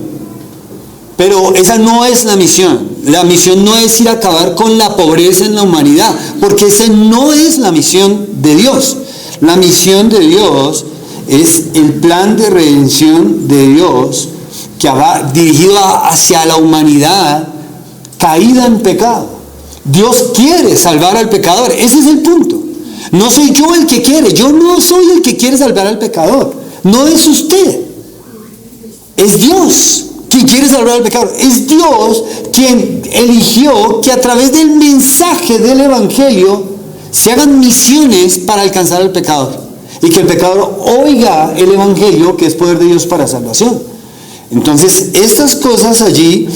Speaker 15: pero esa no es la misión. La misión no es ir a acabar con la pobreza en la humanidad, porque esa no es la misión de Dios. La misión de Dios es el plan de redención de Dios que va dirigido hacia la humanidad caída en pecado. Dios quiere salvar al pecador, ese es el punto. No soy yo el que quiere, yo no soy el que quiere salvar al pecador, no es usted, es Dios quien quiere salvar al pecador, es Dios quien eligió que a través del mensaje del evangelio se hagan misiones para alcanzar al pecador y que el pecador oiga el evangelio, que es poder de Dios para salvación. Entonces, estas cosas allí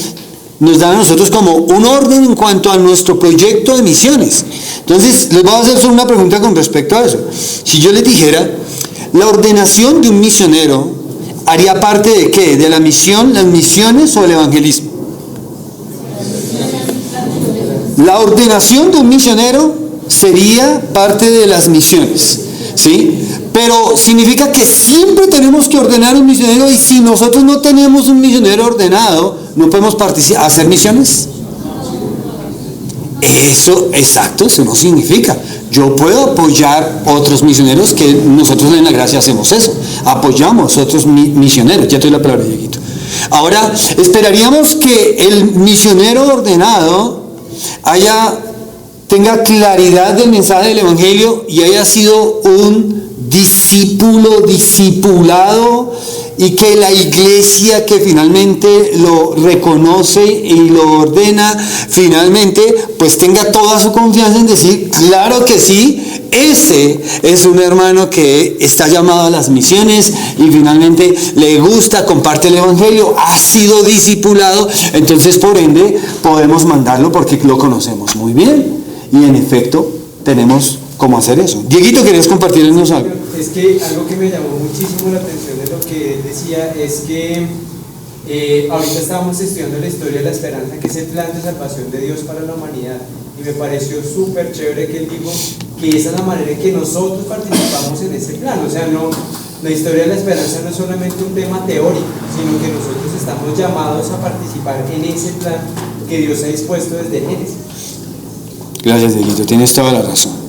Speaker 15: nos dan a nosotros como un orden en cuanto a nuestro proyecto de misiones. Entonces, les voy a hacer solo una pregunta con respecto a eso. Si yo les dijera, la ordenación de un misionero haría parte de ¿qué? ¿De la misión, las misiones o el evangelismo? La ordenación de un misionero sería parte de las misiones, ¿sí? Pero significa que siempre tenemos que ordenar un misionero, y si nosotros no tenemos un misionero ordenado, ¿no podemos hacer misiones? Eso, exacto, eso no significa. Yo puedo apoyar otros misioneros, que nosotros en la gracia hacemos eso, apoyamos a otros misioneros. Ya te doy la palabra, Dieguito. Ahora, esperaríamos que el misionero ordenado tenga claridad del mensaje del Evangelio y haya sido un discipulado, y que la iglesia que finalmente lo reconoce y lo ordena, finalmente pues tenga toda su confianza en decir, claro que sí, ese es un hermano que está llamado a las misiones y finalmente le gusta, comparte el Evangelio, ha sido discipulado, entonces por ende podemos mandarlo porque lo conocemos muy bien, y en efecto tenemos cómo hacer eso. Dieguito, ¿querías compartirnos algo?
Speaker 11: Es que algo que me llamó muchísimo la atención de lo que él decía es que ahorita estábamos estudiando la historia de la esperanza, que es el plan de salvación de Dios para la humanidad, y me pareció súper chévere que él dijo que esa es la manera en que nosotros participamos en ese plan. O sea, no, la historia de la esperanza no es solamente un tema teórico, sino que nosotros estamos llamados a participar en ese plan que Dios ha dispuesto desde Génesis.
Speaker 15: Gracias, Dieguito, tienes toda la razón.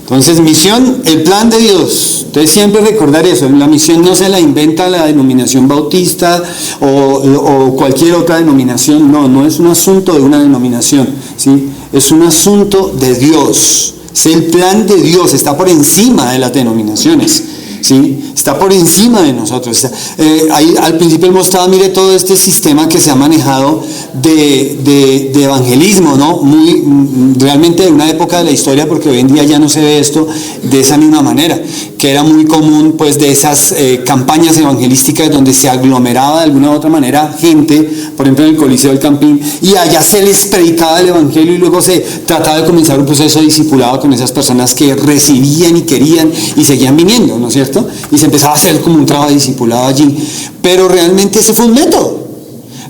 Speaker 15: Entonces, misión, el plan de Dios. Entonces, siempre recordar eso. La misión no se la inventa la denominación bautista o cualquier otra denominación. No es un asunto de una denominación, ¿sí? Es un asunto de Dios. Es el plan de Dios, está por encima de las denominaciones, ¿sí? Está por encima de nosotros. Ahí al principio él mostraba, mire, todo este sistema que se ha manejado de evangelismo, ¿no? Realmente de una época de la historia, porque hoy en día ya no se ve esto de esa misma manera, que era muy común, pues, de esas campañas evangelísticas donde se aglomeraba de alguna u otra manera gente, por ejemplo en el Coliseo del Campín, y allá se les predicaba el Evangelio y luego se trataba de comenzar un proceso de discipulado con esas personas que recibían y querían y seguían viniendo, ¿no es cierto? Y se empezaba a hacer como un trabajo de discipulado allí, pero realmente ese fue un método.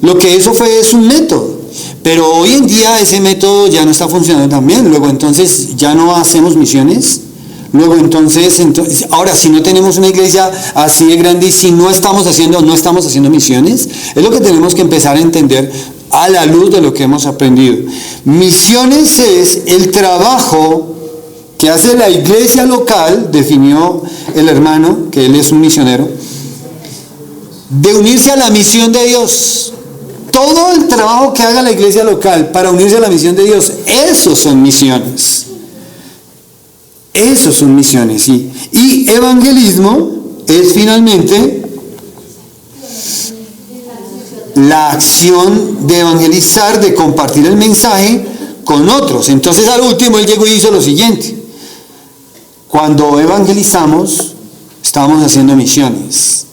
Speaker 15: Lo que eso fue es un método, pero hoy en día ese método ya no está funcionando tan bien. Luego entonces ya no hacemos misiones. Luego entonces, ahora si no tenemos una iglesia así de grande y si no estamos haciendo misiones, es lo que tenemos que empezar a entender a la luz de lo que hemos aprendido. Misiones es el trabajo que hace la iglesia local, definió el hermano, que él es un misionero, de unirse a la misión de Dios. Todo el trabajo que haga la iglesia local para unirse a la misión de Dios, esos son misiones. Esos son misiones, sí. Y evangelismo es finalmente la acción de evangelizar, de compartir el mensaje con otros. Entonces al último él llegó y hizo lo siguiente. Cuando evangelizamos, estamos haciendo misiones.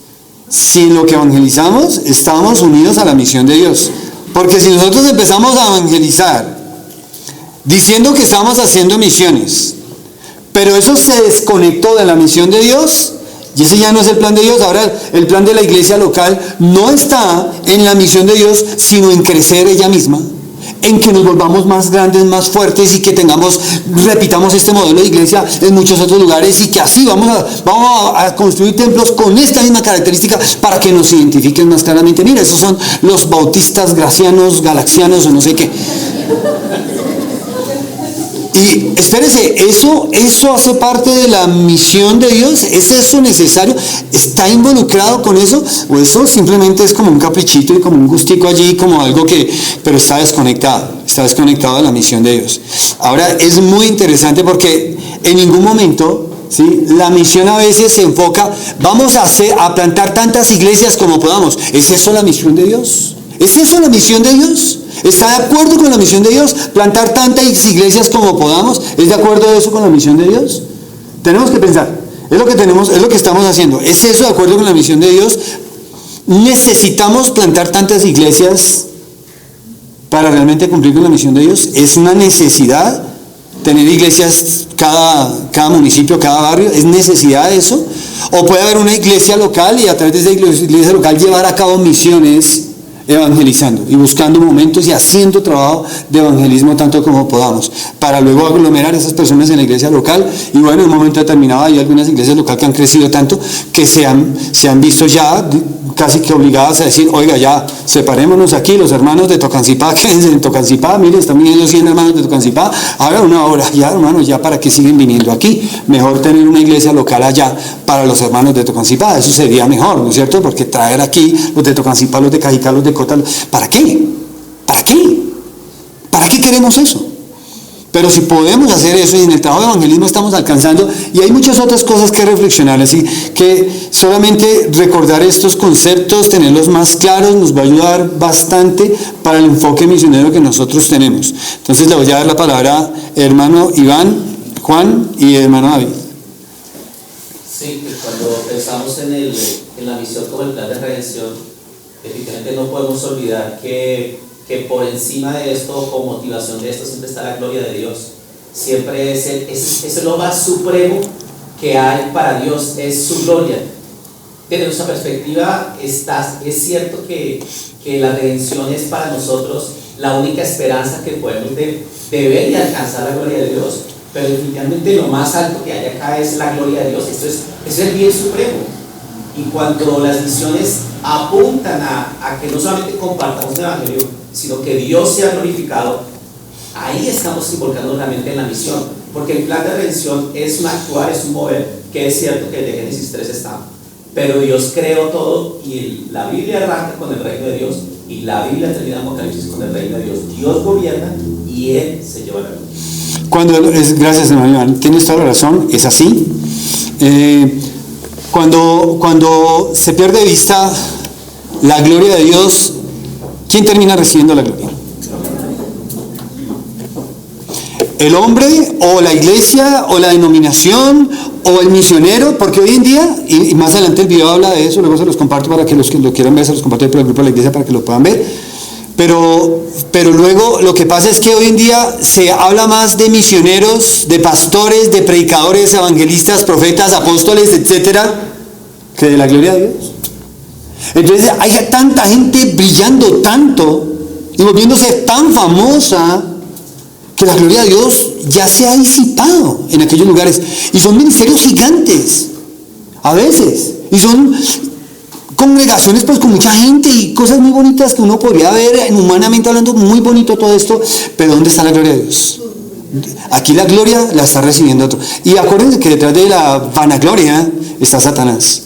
Speaker 15: Si lo que evangelizamos, estamos unidos a la misión de Dios. Porque si nosotros empezamos a evangelizar diciendo que estamos haciendo misiones, pero eso se desconectó de la misión de Dios, y ese ya no es el plan de Dios. Ahora el plan de la iglesia local no está en la misión de Dios, sino en crecer ella misma, en que nos volvamos más grandes, más fuertes, y que repitamos este modelo de iglesia en muchos otros lugares, y que así vamos a construir templos con esta misma característica para que nos identifiquen más claramente. Mira, esos son los bautistas, gracianos, galaxianos o no sé qué. Y espérese, eso hace parte de la misión de Dios. ¿Es eso necesario? ¿Está involucrado con eso? ¿O eso simplemente es como un caprichito y como un gustico allí, como algo pero está desconectado de la misión de Dios? Ahora es muy interesante porque en ningún momento, ¿sí?, la misión a veces se enfoca, vamos a plantar tantas iglesias como podamos. ¿Es eso la misión de Dios? ¿Es eso la misión de Dios? ¿Está de acuerdo con la misión de Dios? ¿Plantar tantas iglesias como podamos? ¿Es de acuerdo eso con la misión de Dios? Tenemos que pensar, es lo que estamos haciendo. ¿Es eso de acuerdo con la misión de Dios? ¿Necesitamos plantar tantas iglesias para realmente cumplir con la misión de Dios? ¿Es una necesidad tener iglesias cada municipio, cada barrio? ¿Es necesidad eso? ¿O puede haber una iglesia local y a través de esa iglesia local llevar a cabo misiones evangelizando y buscando momentos y haciendo trabajo de evangelismo tanto como podamos, para luego aglomerar a esas personas en la iglesia local. Y bueno, en un momento determinado hay algunas iglesias locales que han crecido tanto que se han visto ya casi que obligadas a decir, oiga, ya separémonos aquí, los hermanos de Tocancipá, quédense en Tocancipá, miren, están viniendo 100 hermanos de Tocancipá, hagan una hora, ya hermanos, ya para qué siguen viniendo aquí, mejor tener una iglesia local allá para los hermanos de Tocancipá, eso sería mejor, ¿no es cierto? Porque traer aquí los de Tocancipá, los de Cajicá, los de Cota, ¿para qué? ¿Para qué? ¿Para qué queremos eso? Pero si podemos hacer eso y en el trabajo de evangelismo estamos alcanzando, y hay muchas otras cosas que reflexionar, así que solamente recordar estos conceptos, tenerlos más claros, nos va a ayudar bastante para el enfoque misionero que nosotros tenemos. Entonces le voy a dar la palabra a hermano Iván, Juan y hermano David.
Speaker 10: Sí, cuando pensamos en la misión como el plan de redención, definitivamente no podemos olvidar que por encima de esto, con motivación de esto, siempre está la gloria de Dios. Siempre es lo más supremo que hay para Dios, es su gloria. Desde nuestra perspectiva, es cierto que la redención es para nosotros la única esperanza que podemos beber y alcanzar la gloria de Dios, pero definitivamente lo más alto que hay acá es la gloria de Dios. Esto es el bien supremo. Y cuando las misiones apuntan a que no solamente compartamos el evangelio, sino que Dios sea glorificado, ahí estamos involucrando realmente en la misión, porque el plan de redención es un actuar, es un mover, que es cierto que el de Génesis 3 está, pero Dios creó todo y la Biblia arranca con el reino de Dios y la Biblia termina en Apocalipsis con el reino de Dios. Dios gobierna y Él se lleva la gloria.
Speaker 15: Gracias, hermano Iván, tienes toda la razón, es así. Cuando se pierde de vista la gloria de Dios, ¿quién termina recibiendo la gloria? ¿El hombre o la iglesia o la denominación o el misionero? Porque hoy en día, y más adelante el video habla de eso, luego se los comparto para que los que lo quieran ver, se los comparto por el grupo de la iglesia para que lo puedan ver. Pero luego lo que pasa es que hoy en día se habla más de misioneros, de pastores, de predicadores, evangelistas, profetas, apóstoles, etcétera, que de la gloria de Dios. Entonces hay tanta gente brillando tanto y volviéndose tan famosa que la gloria de Dios ya se ha disipado en aquellos lugares. Y son ministerios gigantes, a veces. Y son congregaciones pues con mucha gente y cosas muy bonitas que uno podría ver humanamente hablando, muy bonito todo esto. Pero ¿dónde está la gloria de Dios? Aquí la gloria la está recibiendo otro. Y acuérdense que detrás de la vanagloria está Satanás.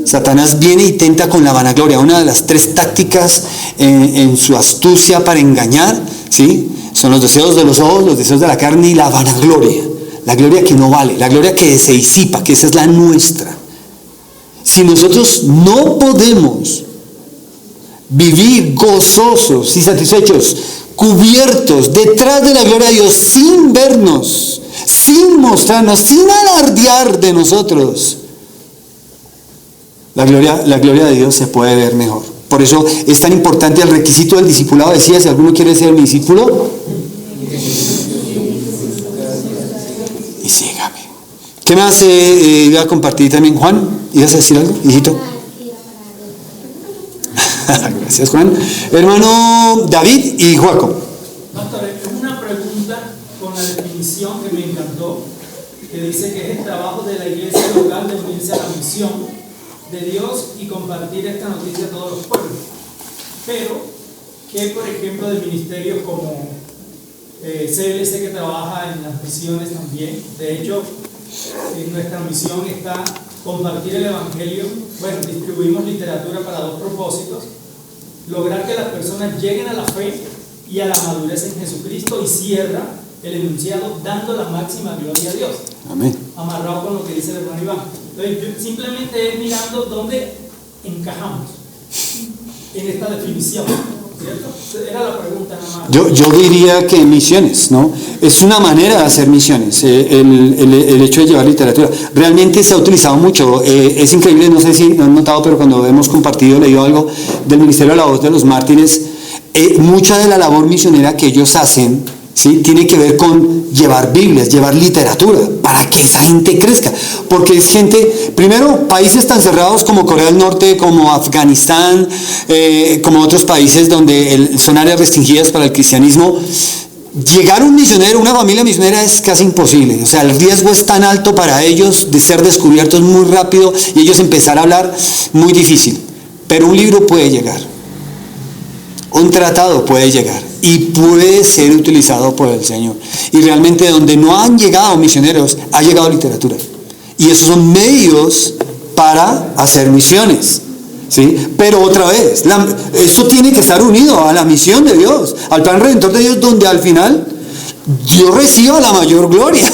Speaker 15: Satanás viene y tenta con la vanagloria. Una de las 3 tácticas en su astucia para engañar, ¿sí?, son los deseos de los ojos, los deseos de la carne y la vanagloria. La gloria que no vale, la gloria que se disipa, que esa es la nuestra. Si nosotros no podemos vivir gozosos y satisfechos, cubiertos detrás de la gloria de Dios, sin vernos, sin mostrarnos, sin alardear de nosotros, la gloria de Dios se puede ver mejor. Por eso es tan importante el requisito del discipulado. Decía, si alguno quiere ser mi discípulo, y sígame. ¿Qué más iba a compartir también, Juan? ¿Ibas a decir algo, hijito? Gracias, Juan. Hermano David y Joaco.
Speaker 6: Pastor, es una pregunta con la definición que me encantó, que dice que es el trabajo de la iglesia local de unirse a la misión de Dios y compartir esta noticia a todos los pueblos. Pero, ¿qué, por ejemplo, de ministerios como CLC, que trabaja en las misiones también? De hecho, en nuestra misión está compartir el evangelio. Bueno, distribuimos literatura para 2 propósitos: lograr que las personas lleguen a la fe y a la madurez en Jesucristo, y cierra el enunciado dando la máxima gloria a Dios.
Speaker 15: Amén.
Speaker 6: Amarrado con lo que dice el hermano Iván. Entonces, simplemente es mirando dónde encajamos en esta definición, ¿cierto? Era la pregunta nada más.
Speaker 15: Yo diría que misiones, ¿no? Es una manera de hacer misiones, el hecho de llevar literatura. Realmente se ha utilizado mucho, es increíble, no sé si lo han notado, pero cuando hemos compartido, leído algo del Ministerio de la Voz de los Mártires, mucha de la labor misionera que ellos hacen, ¿sí? Tiene que ver con llevar Biblias, llevar literatura, para que esa gente crezca. Porque es gente, primero, países tan cerrados como Corea del Norte, como Afganistán, como otros países donde son áreas restringidas para el cristianismo. Llegar un misionero, una familia misionera es casi imposible. O sea, el riesgo es tan alto para ellos de ser descubiertos muy rápido y ellos empezar a hablar muy difícil. Pero un libro puede llegar. Un tratado puede llegar y puede ser utilizado por el Señor. Y realmente donde no han llegado misioneros, ha llegado literatura. Y esos son medios para hacer misiones. ¿Sí? Pero otra vez, eso tiene que estar unido a la misión de Dios, al plan redentor de Dios, donde al final Dios reciba la mayor gloria.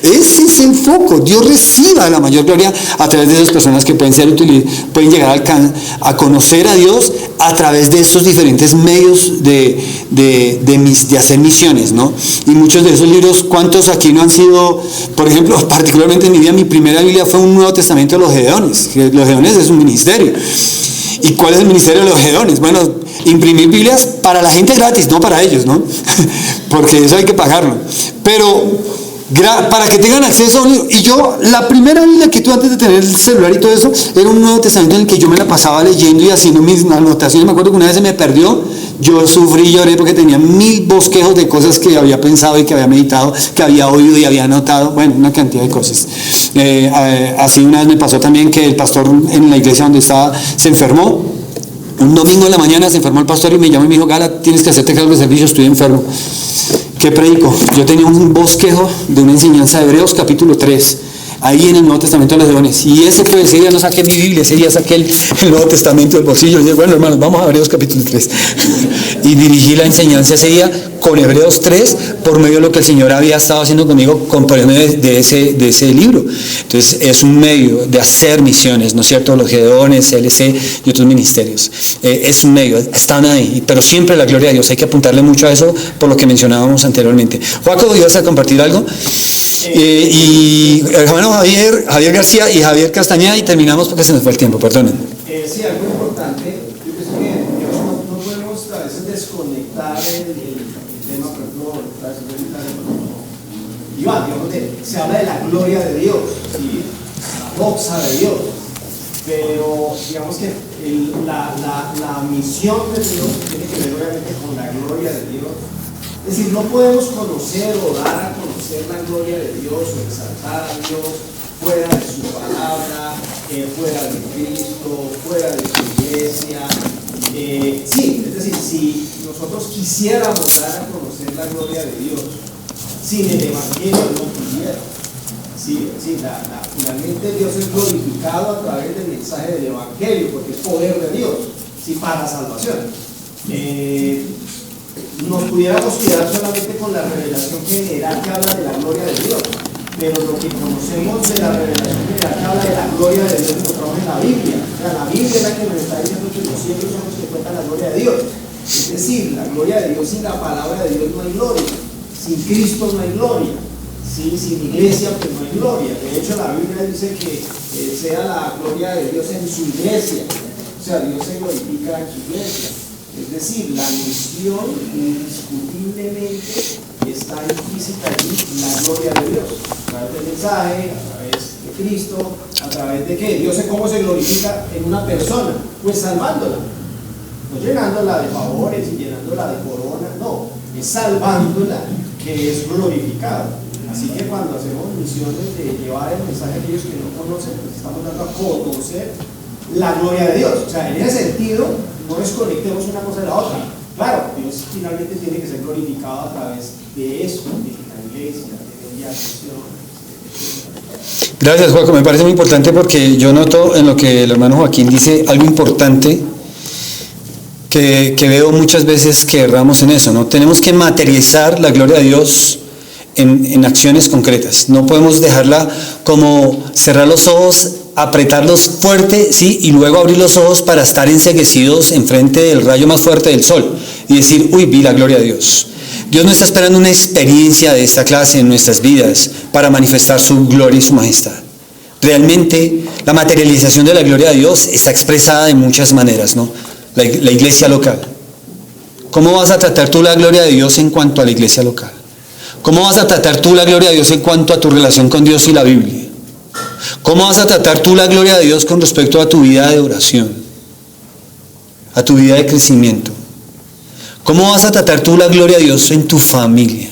Speaker 15: Ese es el foco. Dios reciba la mayor gloria a través de esas personas que pueden llegar a conocer a Dios a través de esos diferentes medios de hacer misiones, ¿no? Y muchos de esos libros, ¿cuántos aquí no han sido? Por ejemplo, particularmente en mi vida, mi primera Biblia fue un Nuevo Testamento de los Gedeones. Los Gedeones es un ministerio. ¿Y cuál es el ministerio de los Gedeones? Bueno, imprimir Biblias para la gente gratis, no para ellos, ¿no? Porque eso hay que pagarlo. Pero para que tengan acceso a un libro. Y yo, la primera Biblia que tuve antes de tener el celular y todo eso, era un Nuevo Testamento en el que yo me la pasaba leyendo y haciendo mis anotaciones. Me acuerdo que una vez se me perdió, yo sufrí y lloré porque tenía 1000 bosquejos de cosas que había pensado y que había meditado, que había oído y había anotado, bueno, una cantidad de cosas. Así una vez me pasó también que el pastor en la iglesia donde estaba se enfermó. Un domingo en la mañana se enfermó el pastor y me llamó y me dijo: Gala, tienes que hacerte cargo de servicio, estoy enfermo. ¿Qué predico? Yo tenía un bosquejo de una enseñanza de Hebreos capítulo 3, ahí en el Nuevo Testamento de los Leones. Y ese día no saqué mi Biblia, ese día saqué el Nuevo Testamento del bolsillo. Y dije: bueno, hermanos, vamos a Hebreos capítulo 3. Y dirigí la enseñanza ese día con Hebreos 3, por medio de lo que el Señor había estado haciendo conmigo con medio de ese libro. Entonces es un medio de hacer misiones, ¿no es cierto? Los Gedeones, CLC y otros ministerios. Es un medio, están ahí, pero siempre la gloria de Dios. Hay que apuntarle mucho a eso por lo que mencionábamos anteriormente. Joaco, ¿ibas a compartir algo? Y el hermano Javier García y Javier Castañeda, y terminamos porque se nos fue el tiempo, perdonen.
Speaker 11: Sí, algo importante. Yo pienso que no podemos a veces desconectar el tema, por ejemplo, Iván, se habla de la gloria de Dios, ¿sí? La doxa de Dios, pero digamos que la misión de Dios tiene que ver obviamente con la gloria de Dios. Es decir, no podemos conocer o dar a conocer la gloria de Dios o exaltar a Dios fuera de su palabra, fuera de Cristo, fuera de su iglesia. Sí, es decir, si nosotros quisiéramos dar a conocer la gloria de Dios sin el Evangelio, no pudiera. Sí, finalmente Dios es glorificado a través del mensaje del Evangelio, porque es poder de Dios, sí, para salvación. Nos pudiéramos quedar solamente con la revelación general que habla de la gloria de Dios, pero lo que conocemos de la revelación general que habla de la gloria de Dios lo encontramos en la Biblia. O sea, la Biblia es la que nos está diciendo que los cielos son los que cuentan la gloria de Dios. Es decir, la gloria de Dios, sin la palabra de Dios no hay gloria, sin Cristo no hay gloria, ¿sí? Sin iglesia pues no hay gloria. De hecho, la Biblia dice que sea la gloria de Dios en su iglesia, o sea, Dios se glorifica en su iglesia. Es decir, la misión indiscutiblemente está implícita allí, la gloria de Dios, a través del mensaje, a través de Cristo, a través de qué. Dios, ¿cómo se glorifica en una persona? Pues salvándola, no llenándola de favores y llenándola de corona, no, es salvándola que es glorificado. Así que cuando hacemos misiones de llevar el mensaje a aquellos que no conocen, pues estamos dando a conocer la gloria de Dios. O sea, en ese sentido, no desconectemos una cosa de la otra. Claro, Dios finalmente tiene que ser glorificado a través de eso, de la iglesia, de la misión.
Speaker 15: Gracias, Juaco. Me parece muy importante porque yo noto en lo que el hermano Joaquín dice algo importante que veo muchas veces que erramos en eso, ¿no? Tenemos que materializar la gloria de Dios en acciones concretas. No podemos dejarla como cerrar los ojos, apretarlos fuerte, ¿sí? Y luego abrir los ojos para estar enceguecidos enfrente del rayo más fuerte del sol y decir: uy, vi la gloria de Dios. Dios no está esperando una experiencia de esta clase en nuestras vidas para manifestar su gloria y su majestad. Realmente la materialización de la gloria de Dios está expresada de muchas maneras, ¿no? La iglesia local. ¿Cómo vas a tratar tú la gloria de Dios en cuanto a la iglesia local? ¿Cómo vas a tratar tú la gloria de Dios en cuanto a tu relación con Dios y la Biblia? ¿Cómo vas a tratar tú la gloria de Dios con respecto a tu vida de oración? A tu vida de crecimiento. ¿Cómo vas a tratar tú la gloria de Dios en tu familia?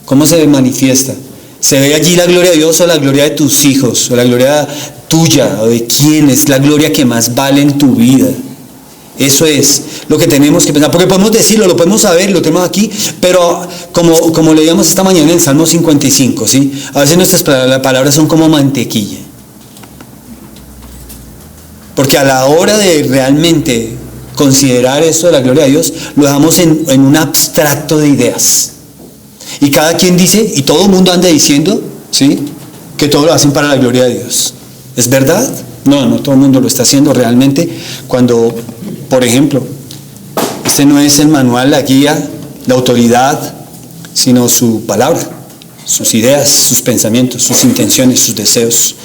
Speaker 15: ¿Cómo se manifiesta? ¿Se ve allí la gloria de Dios o la gloria de tus hijos? ¿O la gloria tuya? ¿O de quién es la gloria que más vale en tu vida? Eso es lo que tenemos que pensar, porque podemos decirlo, lo podemos saber, lo tenemos aquí, pero como leíamos esta mañana en el Salmo 55, ¿sí? A veces nuestras palabras son como mantequilla. Porque a la hora de realmente considerar esto de la gloria de Dios, lo dejamos en un abstracto de ideas. Y cada quien dice, y todo el mundo anda diciendo, ¿sí?, que todo lo hacen para la gloria de Dios. ¿Es verdad? No todo el mundo lo está haciendo realmente. Cuando, por ejemplo, este no es el manual, la guía, la autoridad, sino su palabra, sus ideas, sus pensamientos, sus intenciones, sus deseos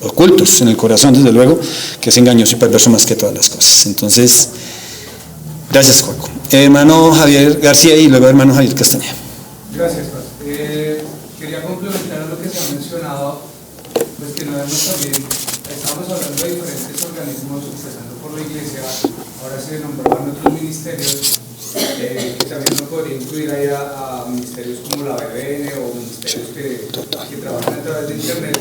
Speaker 15: ocultos en el corazón, desde luego, que es engañoso y perverso más que todas las cosas. Entonces, gracias, Juaco. Hermano Javier García y luego hermano Javier Castañeda.
Speaker 5: Gracias, Pastor. Quería complementar lo que se ha mencionado, pues que no hemos también, estamos hablando de diferentes organismos, empezando por la iglesia, ahora se nombraban otros ministerios, que también uno podría incluir ahí a ministerios como la BBN o ministerios que trabajan a través de internet,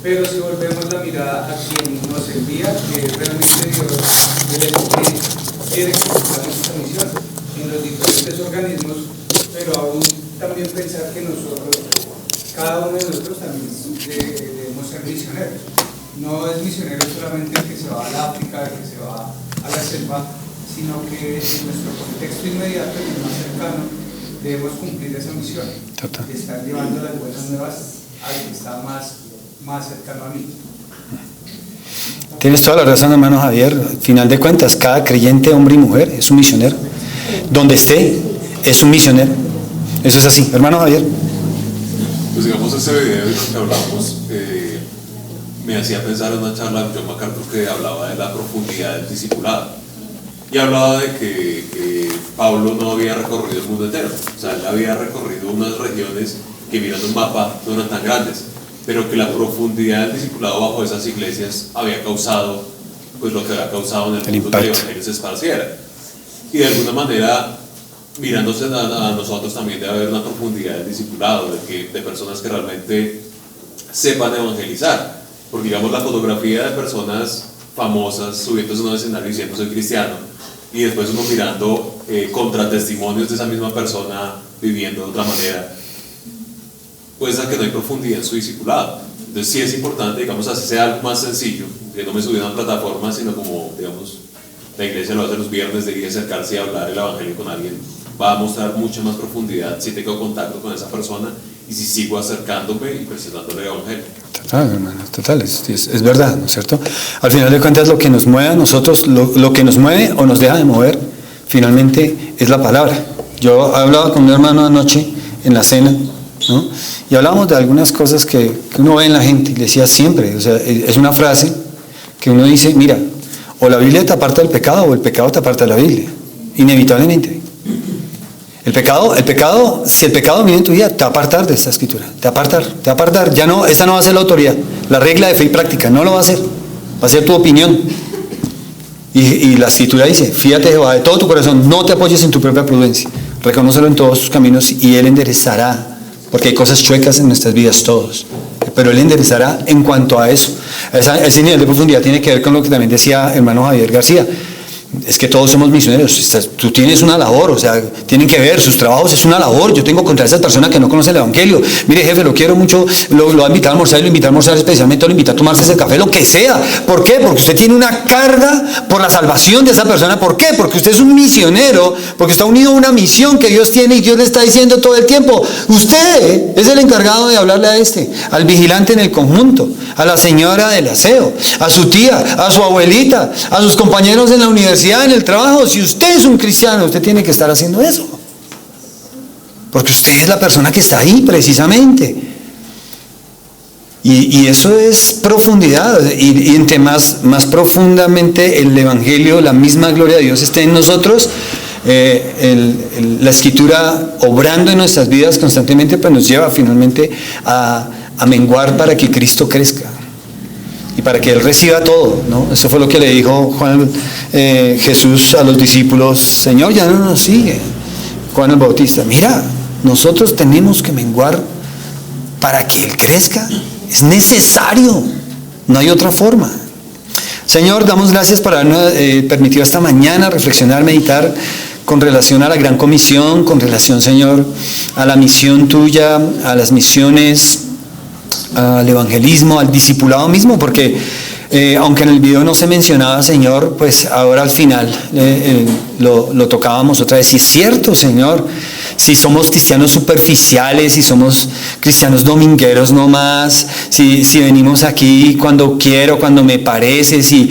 Speaker 5: pero si volvemos la mirada a quien nos envía, que es realmente Dios, Él quiere que cumplamos esta misión en los diferentes organismos, pero aún también pensar que nosotros, cada uno de nosotros también debemos ser misioneros. No es misionero solamente el que se va al África, el que se va a la selva, sino que en nuestro contexto inmediato, el más cercano, debemos cumplir esa misión, de estar llevando las buenas nuevas al que está más cercano a mí.
Speaker 15: Tienes toda la razón, hermano Javier. Al final de cuentas, cada creyente, hombre y mujer, es un misionero. Donde esté, es un misionero. Eso es así. Hermano Javier.
Speaker 4: Pues digamos, ese video de lo que hablamos me hacía pensar en una charla de John MacArthur que hablaba de la profundidad del discipulado. Y hablaba de que Pablo no había recorrido el mundo entero. O sea, él había recorrido unas regiones que, mirando un mapa, no eran tan grandes, pero que la profundidad del discipulado bajo esas iglesias había causado pues lo que había causado en el mundo, que el evangelio se esparciera. Y de alguna manera, mirándose a nosotros, también debe haber una profundidad del discipulado, de personas que realmente sepan evangelizar. Porque digamos, la fotografía de personas famosas subiéndose a un escenario diciendo soy cristiano, y después uno mirando contratestimonios de esa misma persona viviendo de otra manera, puede ser que no hay profundidad en su discipulado. Entonces sí es importante, digamos, así sea algo más sencillo, que no me subí a una plataforma, sino como, digamos, la iglesia lo hace los viernes, de ir a acercarse y hablar el evangelio con alguien, va a mostrar mucha más profundidad si tengo contacto con esa persona y si sigo acercándome y presentándole el evangelio.
Speaker 15: Total, hermano, total, es verdad, ¿no es cierto? Al final de cuentas, lo que nos mueve a nosotros, lo que nos mueve o nos deja de mover, finalmente es la palabra. Yo hablaba con un hermano anoche en la cena, ¿no? Y hablábamos de algunas cosas que uno ve en la gente, y le decía siempre, o sea, es una frase que uno dice, mira, o la Biblia te aparta del pecado o el pecado te aparta de la Biblia, inevitablemente. El pecado, si el pecado viene en tu vida, te va a apartar de esta escritura, te va a apartar, ya no, esa no va a ser la autoridad, la regla de fe y práctica, no lo va a ser, va a ser tu opinión. Y la escritura dice, fíjate de Jehová de todo tu corazón, no te apoyes en tu propia prudencia, reconócelo en todos tus caminos y Él enderezará, porque hay cosas chuecas en nuestras vidas todos, pero Él enderezará en cuanto a eso. Ese nivel de profundidad tiene que ver con lo que también decía hermano Javier García. Es que todos somos misioneros, tú tienes una labor, o sea, tienen que ver, sus trabajos es una labor. Yo tengo contra esa persona que no conoce el evangelio, mire jefe, lo quiero mucho, lo va a invitar a almorzar, lo invita a almorzar especialmente, lo invita a tomarse ese café, lo que sea. ¿Por qué? Porque usted tiene una carga por la salvación de esa persona. ¿Por qué? Porque usted es un misionero, porque está unido a una misión que Dios tiene y Dios le está diciendo todo el tiempo, usted es el encargado de hablarle a al vigilante en el conjunto, a la señora del aseo, a su tía, a su abuelita, a sus compañeros en la universidad, en el trabajo. Si usted es un cristiano, usted tiene que estar haciendo eso, porque usted es la persona que está ahí precisamente, y eso es profundidad. Y entre más profundamente el evangelio, la misma gloria de Dios esté en nosotros, la Escritura obrando en nuestras vidas constantemente, pues nos lleva finalmente a menguar para que Cristo crezca y para que Él reciba todo, ¿no? Eso fue lo que le dijo Jesús a los discípulos: Señor, ya no nos sigue. Juan el Bautista: mira, nosotros tenemos que menguar para que Él crezca. Es necesario, no hay otra forma. Señor, damos gracias por habernos permitido esta mañana reflexionar, meditar con relación a la gran comisión, con relación, Señor, a la misión tuya, a las misiones, al evangelismo, al discipulado mismo, porque aunque en el video no se mencionaba, Señor, pues ahora al final lo tocábamos otra vez. Y es cierto, Señor, si somos cristianos superficiales, si somos cristianos domingueros no más, si venimos aquí cuando quiero, cuando me parece, si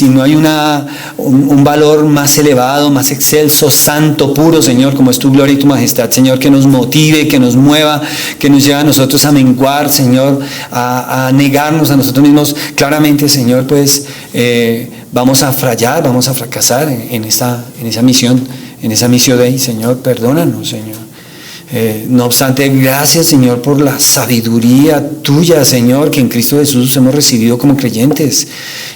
Speaker 15: no hay un valor más elevado, más excelso, santo, puro, Señor, como es tu gloria y tu majestad, Señor, que nos motive, que nos mueva, que nos lleve a nosotros a menguar, Señor, a negarnos a nosotros mismos. Claramente, Señor, pues vamos a fallar, vamos a fracasar en esa misión, en esa misión de ahí, Señor, perdónanos, Señor. No obstante, gracias, Señor, por la sabiduría tuya, Señor, que en Cristo Jesús hemos recibido como creyentes.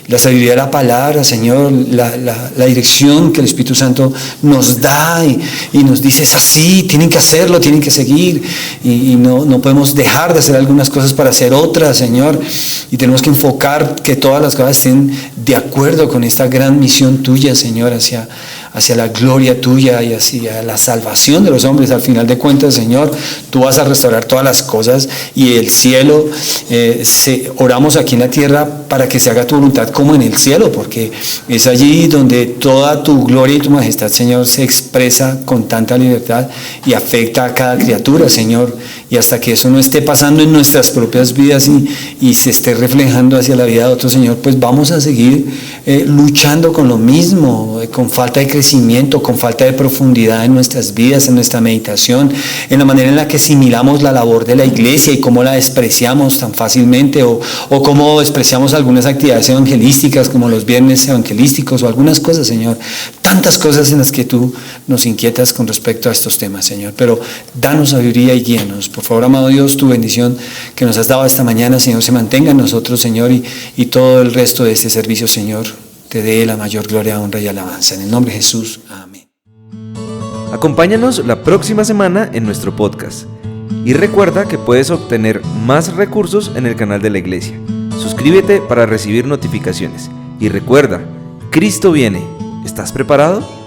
Speaker 15: La sabiduría de la palabra, Señor, la dirección que el Espíritu Santo nos da y nos dice: es así, tienen que hacerlo, tienen que seguir. Y no podemos dejar de hacer algunas cosas para hacer otras, Señor. Y tenemos que enfocar que todas las cosas estén de acuerdo con esta gran misión tuya, Señor, hacia la gloria tuya y hacia la salvación de los hombres. Al final de cuentas, Señor, tú vas a restaurar todas las cosas y el cielo, oramos aquí en la tierra para que se haga tu voluntad como en el cielo, porque es allí donde toda tu gloria y tu majestad, Señor, se expresa con tanta libertad y afecta a cada criatura, Señor. Y hasta que eso no esté pasando en nuestras propias vidas y se esté reflejando hacia la vida de otros, Señor, pues vamos a seguir luchando con lo mismo, con falta de crecimiento, con falta de profundidad en nuestras vidas, en nuestra meditación, en la manera en la que asimilamos la labor de la iglesia y cómo la despreciamos tan fácilmente, o cómo despreciamos algunas actividades evangelísticas como los viernes evangelísticos o algunas cosas, Señor. Tantas cosas en las que tú nos inquietas con respecto a estos temas, Señor. Pero danos sabiduría y guíanos. Por favor, amado Dios, tu bendición que nos has dado esta mañana, Señor, se mantenga en nosotros, Señor, y todo el resto de este servicio, Señor, te dé la mayor gloria, honra y alabanza. En el nombre de Jesús, amén.
Speaker 1: Acompáñanos la próxima semana en nuestro podcast. Y recuerda que puedes obtener más recursos en el canal de la iglesia. Suscríbete para recibir notificaciones. Y recuerda, Cristo viene. ¿Estás preparado?